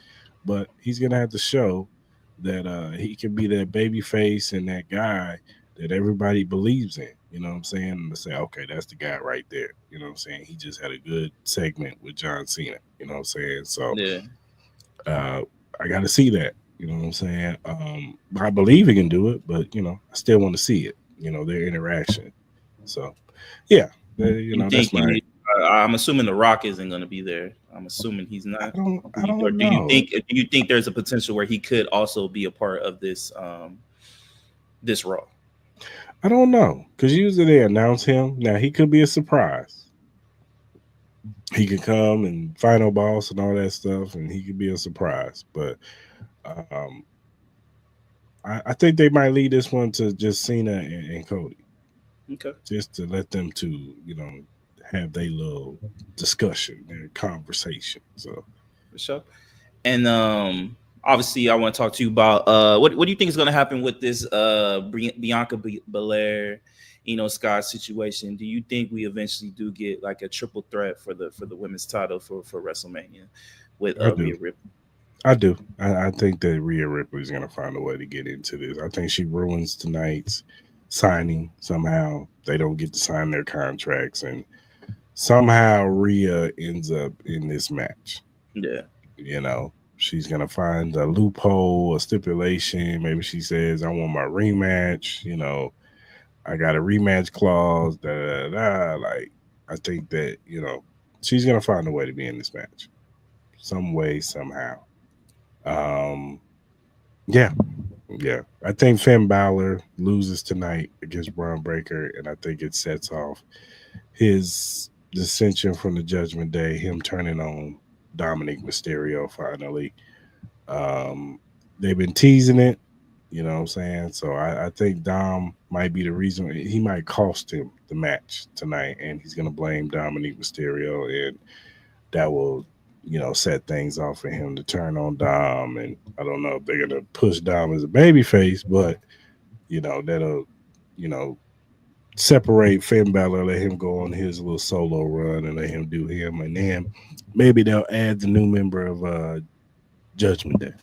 but he's gonna have to show that he can be that baby face and that guy that everybody believes in. You know what I'm saying? And to say, okay, that's the guy right there. You know what I'm saying? He just had a good segment with John Cena. You know what I'm saying? So Yeah. I got to see that. You know what I'm saying? I believe he can do it, but I still want to see it. Their interaction. So, yeah, You that's think my. I'm assuming The Rock isn't going to be there. I'm assuming he's not. I don't Or do you know. think there's a potential where he could also be a part of this Raw? I don't know because usually they announce him. Now he could be a surprise. He could come and final boss and all that stuff, and he could be a surprise. But um, I think they might lead this one to just Cena and Cody, Okay. just to let them two, have their little discussion, their conversation. So For sure. And obviously I want to talk to you about what do you think is going to happen with this Bianca Belair, Scott situation? Do you think we eventually do get like a triple threat for the women's title for WrestleMania with I do. Rhea Ripley? I do. I think that Rhea Ripley is going to find a way to get into this. I think she ruins tonight's signing somehow. They don't get to sign their contracts, and somehow Rhea ends up in this match. Yeah. She's going to find a loophole, a stipulation. Maybe she says, I want my rematch. I got a rematch clause. Da, da, da. Like, I think that, she's going to find a way to be in this match some way, somehow. Um, yeah, yeah. I think Finn Balor loses tonight against Braun Breaker, and I think it sets off his dissension from the Judgment Day, him turning on Dominic Mysterio finally. Um, they've been teasing it, you know what I'm saying? So I think Dom might be the reason he might cost him the match tonight, and he's gonna blame Dominic Mysterio, and that will set things off for him to turn on Dom. And I don't know if they're gonna push Dom as a baby face, but that'll you know separate Finn Balor, let him go on his little solo run, and let him do him, and then maybe they'll add the new member of Judgment Day.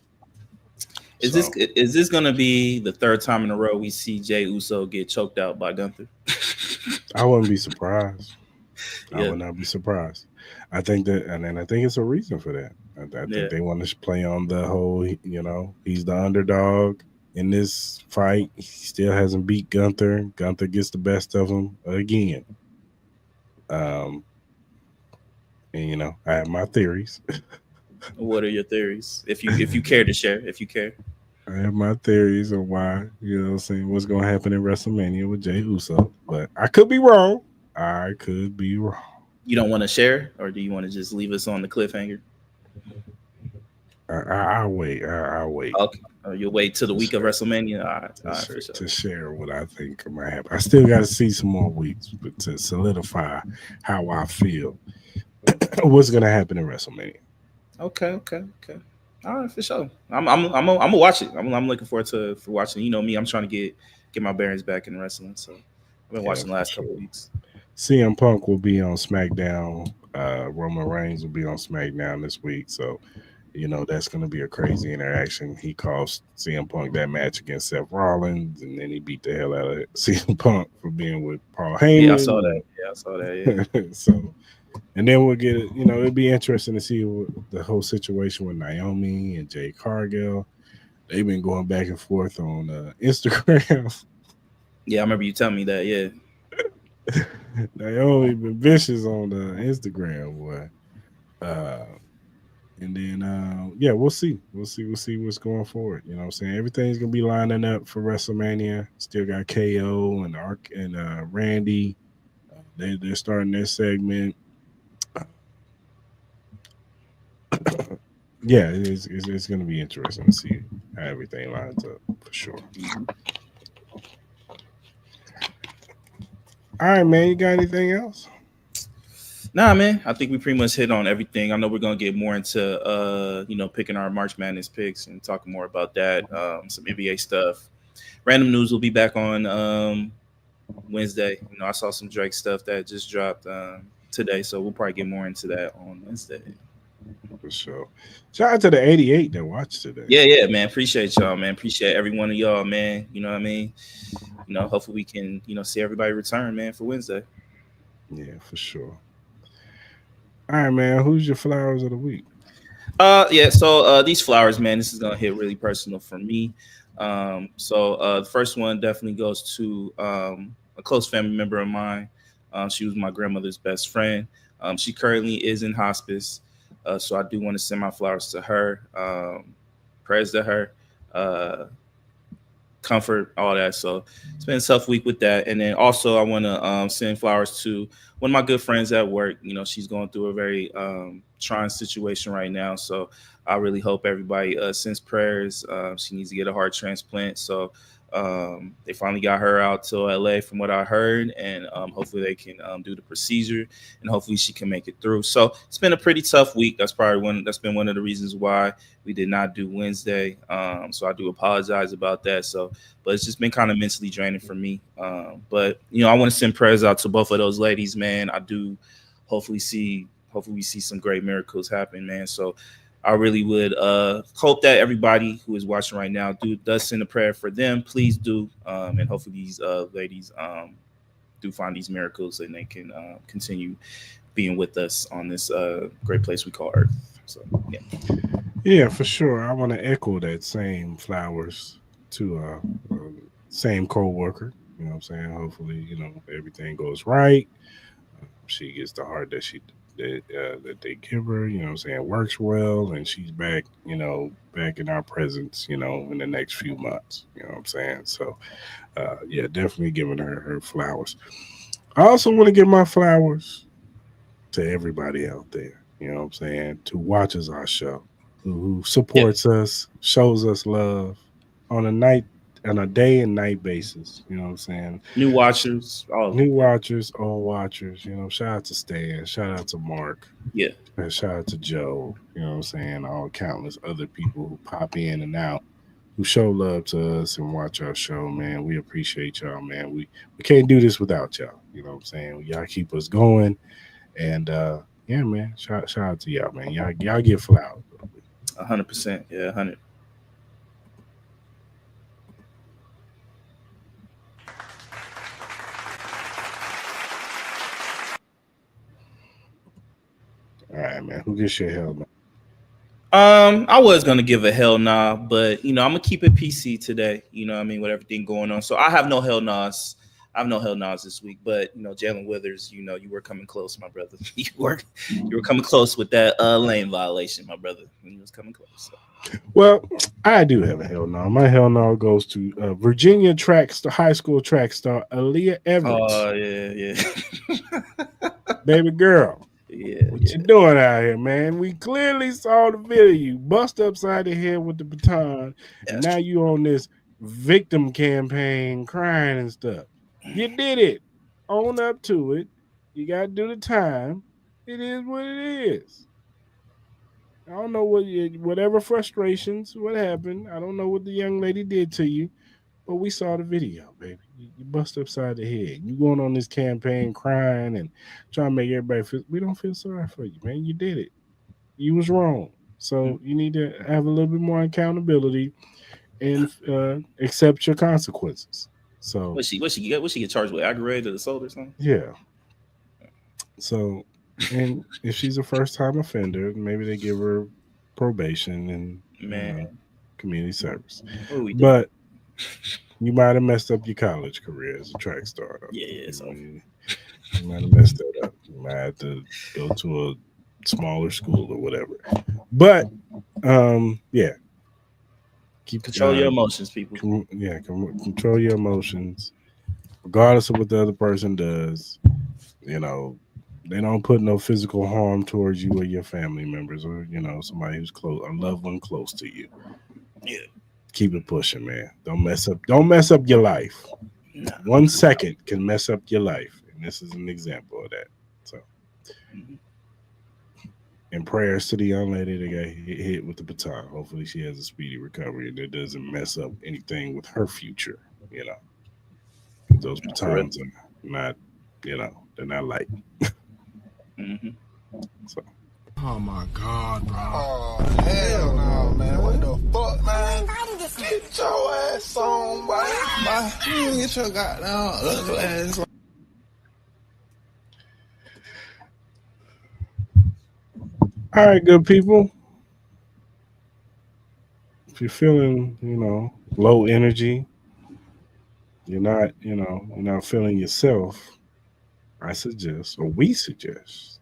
Is this gonna be the third time in a row we see Jey Uso get choked out by Gunther? I wouldn't be surprised. Yeah. I would not be surprised. I think that, and then I think it's a reason for that. I Yeah. think they want to play on the whole, he's the underdog in this fight. He still hasn't beat Gunther. Gunther gets the best of him again. Um, and I have my theories. What are your theories? If you care to share, if you care. I have my theories on why, what I'm saying, what's going to happen in WrestleMania with Jay Uso. But I could be wrong. I could be wrong. You don't want to share, or do you want to just leave us on the cliffhanger? I'll wait. I'll wait. Okay. You'll wait till the week of WrestleMania. All right, for sure. To share what I think might happen. I still got to see some more weeks, but to solidify how I feel, what's going to happen in WrestleMania. Okay. All right, for sure. I'm gonna watch it. I'm looking forward for watching. You know me, I'm trying to get my bearings back in wrestling. So I've been watching the last couple of weeks. CM Punk will be on SmackDown. Roman Reigns will be on SmackDown this week. So that's going to be a crazy interaction. He cost CM Punk that match against Seth Rollins, and then he beat the hell out of CM Punk for being with Paul Heyman. Yeah, I saw that. Yeah. So, and then we'll get it. It'd be interesting to see the whole situation with Naomi and Jade Cargill. They've been going back and forth on Instagram. Yeah, I remember you telling me that. Yeah. Naomi been vicious on Instagram, boy. And then, we'll see. We'll see what's going forward. You know what I'm saying? Everything's going to be lining up for WrestleMania. Still got KO and Randy. They're starting their segment. Yeah, it's going to be interesting to see how everything lines up for sure. All right, man. You got anything else? Nah, man. I think we pretty much hit on everything. I know we're gonna get more into picking our March Madness picks and talking more about that. Some NBA stuff. Random news will be back on Wednesday. I saw some Drake stuff that just dropped today, so we'll probably get more into that on Wednesday. For sure. Shout out to the 88 that watched today. Yeah, man. Appreciate y'all, man. Appreciate every one of y'all, man. You know what I mean? Hopefully we can, see everybody return, man, for Wednesday. Yeah, for sure. All right, man. Who's your flowers of the week? So these flowers, man, this is gonna hit really personal for me. The first one definitely goes to a close family member of mine. She was my grandmother's best friend. She currently is in hospice, so I do want to send my flowers to her. Prayers to her. Comfort, all that. So it's been a tough week with that. And then also I want to send flowers to one of my good friends at work. She's going through a very trying situation right now. So I really hope everybody sends prayers. She needs to get a heart transplant. So they finally got her out to LA from what I heard, and hopefully they can do the procedure, and hopefully she can make it through. So it's been a pretty tough week. That's been one of the reasons why we did not do Wednesday. So I do apologize about that. But it's just been kind of mentally draining for me. But I want to send prayers out to both of those ladies, man. I do hopefully we see some great miracles happen, man. So I really would hope that everybody who is watching right now does send a prayer for them. Please do. And hopefully these ladies do find these miracles and they can continue being with us on this great place we call Earth. So, yeah. Yeah, for sure. I want to echo that same flowers to same co-worker. You know what I'm saying? Hopefully, everything goes right. She gets the heart that that they give her, you know what I'm saying, works well, and she's back, back in our presence, in the next few months, you know what I'm saying? So, definitely giving her flowers. I also want to give my flowers to everybody out there, you know what I'm saying, who watches our show, who supports us, shows us love on a day and night basis, you know what I'm saying? New watchers, old watchers, shout out to Stan, shout out to Mark. Yeah. Shout out to Joe, you know what I'm saying? All countless other people who pop in and out, who show love to us and watch our show, man. We appreciate y'all, man. We can't do this without y'all, you know what I'm saying? Y'all keep us going. And yeah, man, shout out to y'all, man. Y'all get flowers. 100%. Yeah, 100. right, man. Who gets your hell no? I was gonna give a hell nah, but I'm gonna keep it PC today. You know what I mean, with everything going on. So I have no hell no's. I have no hell no's this week. But Jalen Withers, you were coming close, my brother. You were coming close with that lane violation, my brother. You was coming close. So. Well, I do have a hell no. My hell no goes to Virginia high school track star Aaliyah Everett. Oh yeah. Baby girl. Yeah. What you doing out here, man? We clearly saw the video. You bust upside the head with the baton, and now you on this victim campaign crying and stuff. You did it. Own up to it. You got to do the time. It is what it is. I don't know whatever frustrations, what happened. I don't know what the young lady did to you, but we saw the video, baby. You bust upside the head. You going on this campaign crying and trying to make everybody feel. We don't feel sorry for you, man. You did it. You was wrong. So you need to have a little bit more accountability and accept your consequences. So what she get charged with? Aggravated assault or something? Yeah. So, and if she's a first time offender, maybe they give her probation and community service. But you might have messed up your college career as a track star. Yeah. You might have messed that up. You might have to go to a smaller school or whatever. But yeah. Control your emotions, people. Control your emotions. Regardless of what the other person does, they don't put no physical harm towards you or your family members or, somebody who's close, a loved one close to you. Yeah. Keep it pushing, man. Don't mess up your life. 1 second can mess up your life. And this is an example of that. So, and prayers to the young lady that got hit with the baton. Hopefully she has a speedy recovery and it doesn't mess up anything with her future, Those batons are not, they're not light. So. Oh my God, bro. Oh, hell no, man. What the fuck, man? Get your ass on, boy. You get your goddamn ugly ass on. All right, good people. If you're feeling, low energy, you're not feeling yourself, we suggest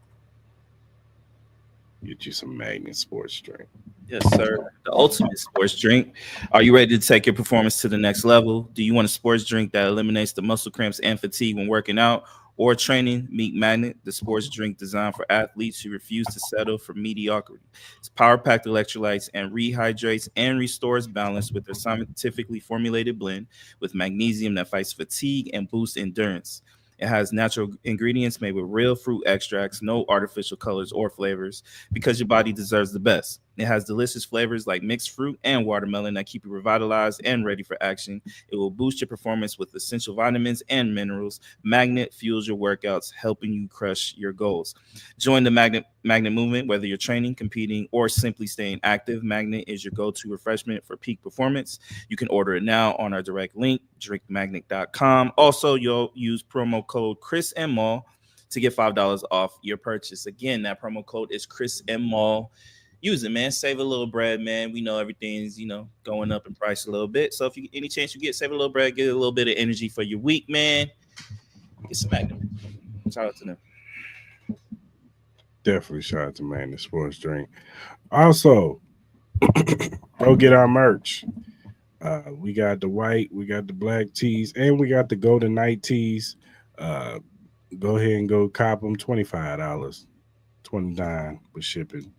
get you some Magnet sports drink. Yes, sir. The ultimate sports drink. Are you ready to take your performance to the next level? Do you want a sports drink that eliminates the muscle cramps and fatigue when working out or training? Meet Magnet, the sports drink designed for athletes who refuse to settle for mediocrity. It's power-packed electrolytes and rehydrates and restores balance with their scientifically formulated blend with magnesium that fights fatigue and boosts endurance. It has natural ingredients made with real fruit extracts, no artificial colors or flavors, because your body deserves the best. It has delicious flavors like mixed fruit and watermelon that keep you revitalized and ready for action. It will boost your performance with essential vitamins and minerals. Magnet fuels your workouts, helping you crush your goals. Join the Magnet movement, whether you're training, competing, or simply staying active. Magnet is your go-to refreshment for peak performance. You can order it now on our direct link, drinkmagnet.com. Also, you'll use promo code Cris and Mall to get $5 off your purchase. Again, that promo code is Cris and Mall. Use it, man. Save a little bread, man. We know everything's, going up in price a little bit. So if you any chance you get, save a little bread, get a little bit of energy for your week, man. Get some Magnum. Shout out to them. Definitely shout out to Magnet Sports Drink. Also, go get our merch. We got the white, we got the black tees, and we got the golden night tees. Go ahead and go cop them. $25, $29 with shipping.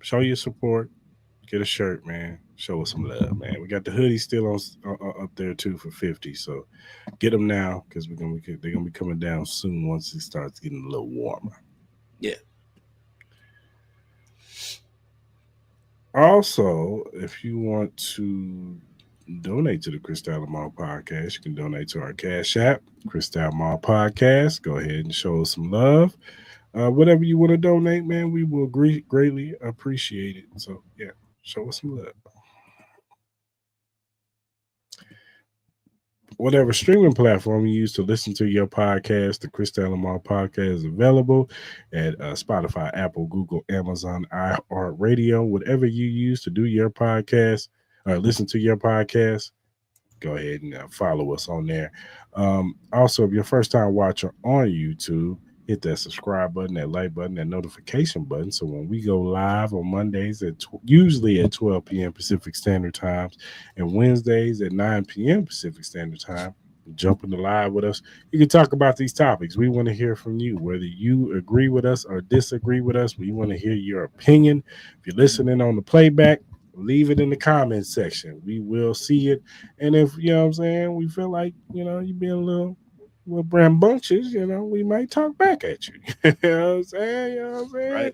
Show your support. Get a shirt, man. Show us some love, man. We got the hoodie still on up there too for $50. So get them now because they're gonna be coming down soon once it starts getting a little warmer. Yeah. Also, if you want to donate to the Crystal Mall Podcast, you can donate to our Cash App, Crystal Mall Podcast. Go ahead and show us some love. Whatever you want to donate, man, we will greatly appreciate it. So, yeah, show us some love. Whatever streaming platform you use to listen to your podcast, the Cris Lamar podcast is available at Spotify, Apple, Google, Amazon, iHeartRadio, whatever you use to do your podcast or listen to your podcast. Go ahead and follow us on there. Also, if you're first time watcher on YouTube, hit that subscribe button, that like button, that notification button. So when we go live on Mondays usually at 12 p.m. Pacific Standard Time and Wednesdays at 9 p.m. Pacific Standard Time, jump in the live with us. You can talk about these topics. We want to hear from you, whether you agree with us or disagree with us. We want to hear your opinion. If you're listening on the playback, leave it in the comments section. We will see it. And if, you know what I'm saying, we feel like, you're being a little rambunctious, we might talk back at you. You know what I'm saying? Right.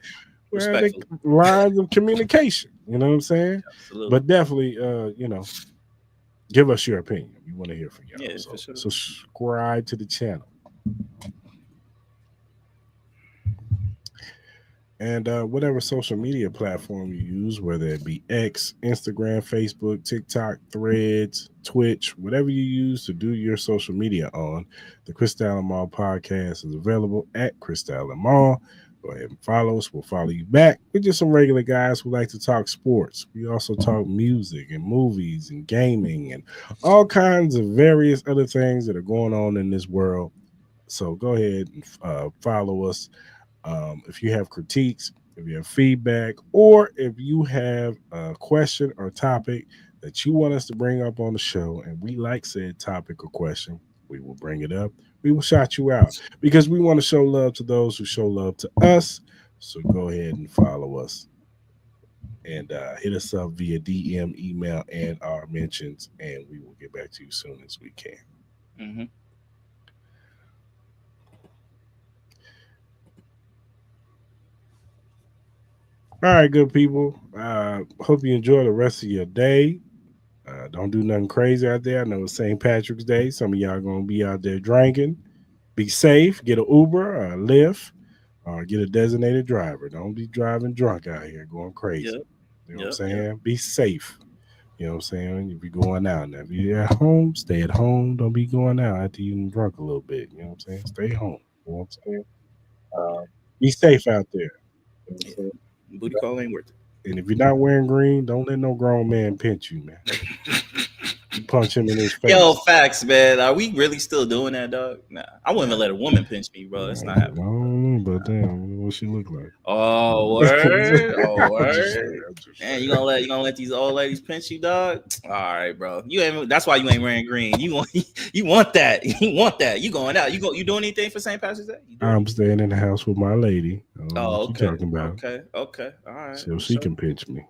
We're at the lines of communication. You know what I'm saying? Absolutely. But definitely, give us your opinion. We want to hear from y'all. Yeah, so for sure. Subscribe to the channel. And whatever social media platform you use, whether it be X, Instagram, Facebook, TikTok, Threads, Twitch, whatever you use to do your social media on, the Cris Lamar podcast is available at Cris Lamar. Go ahead and follow us. We'll follow you back. We're just some regular guys who like to talk sports. We also talk music and movies and gaming and all kinds of various other things that are going on in this world. So go ahead and follow us. If you have critiques, if you have feedback, or if you have a question or topic that you want us to bring up on the show, and we like said topic or question, we will bring it up. We will shout you out because we want to show love to those who show love to us. So go ahead and follow us and hit us up via DM, email, and our mentions, and we will get back to you as soon as we can. Mm-hmm. All right, good people. Hope you enjoy the rest of your day. Don't do nothing crazy out there. I know it's St. Patrick's Day. Some of y'all going to be out there drinking. Be safe. Get an Uber or a Lyft or get a designated driver. Don't be driving drunk out here going crazy. Yep. You know what I'm saying? Be safe. You know what I'm saying? If you're going out now, if you're at home, stay at home. Don't be going out after you've drunk a little bit. You know what I'm saying? Stay home. You know what I'm saying? Be safe out there. You know what I'm saying? Booty call ain't worth it. And if you're not wearing green, don't let no grown man pinch you, man. You punch him in his face. Yo, facts, man. Are we really still doing that, dog? Nah, I wouldn't even let a woman pinch me, bro. That's not happening. I don't know, but damn, what she look like? Oh, word. Oh, word. Man, you gonna let these old ladies pinch you, dog? All right, bro. That's why you ain't wearing green. You want that. You want that. You going out. You doing anything for St. Patrick's Day? I'm staying in the house with my lady. Oh, what you talking about? Okay. All right. So she can pinch me.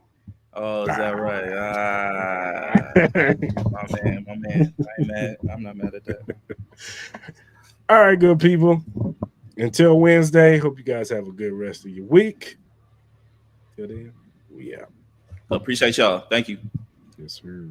Oh, is that right? My man. I ain't mad. I'm not mad at that. All right, good people. Until Wednesday, hope you guys have a good rest of your week. Till then, we out. Appreciate y'all. Thank you. Yes, sir.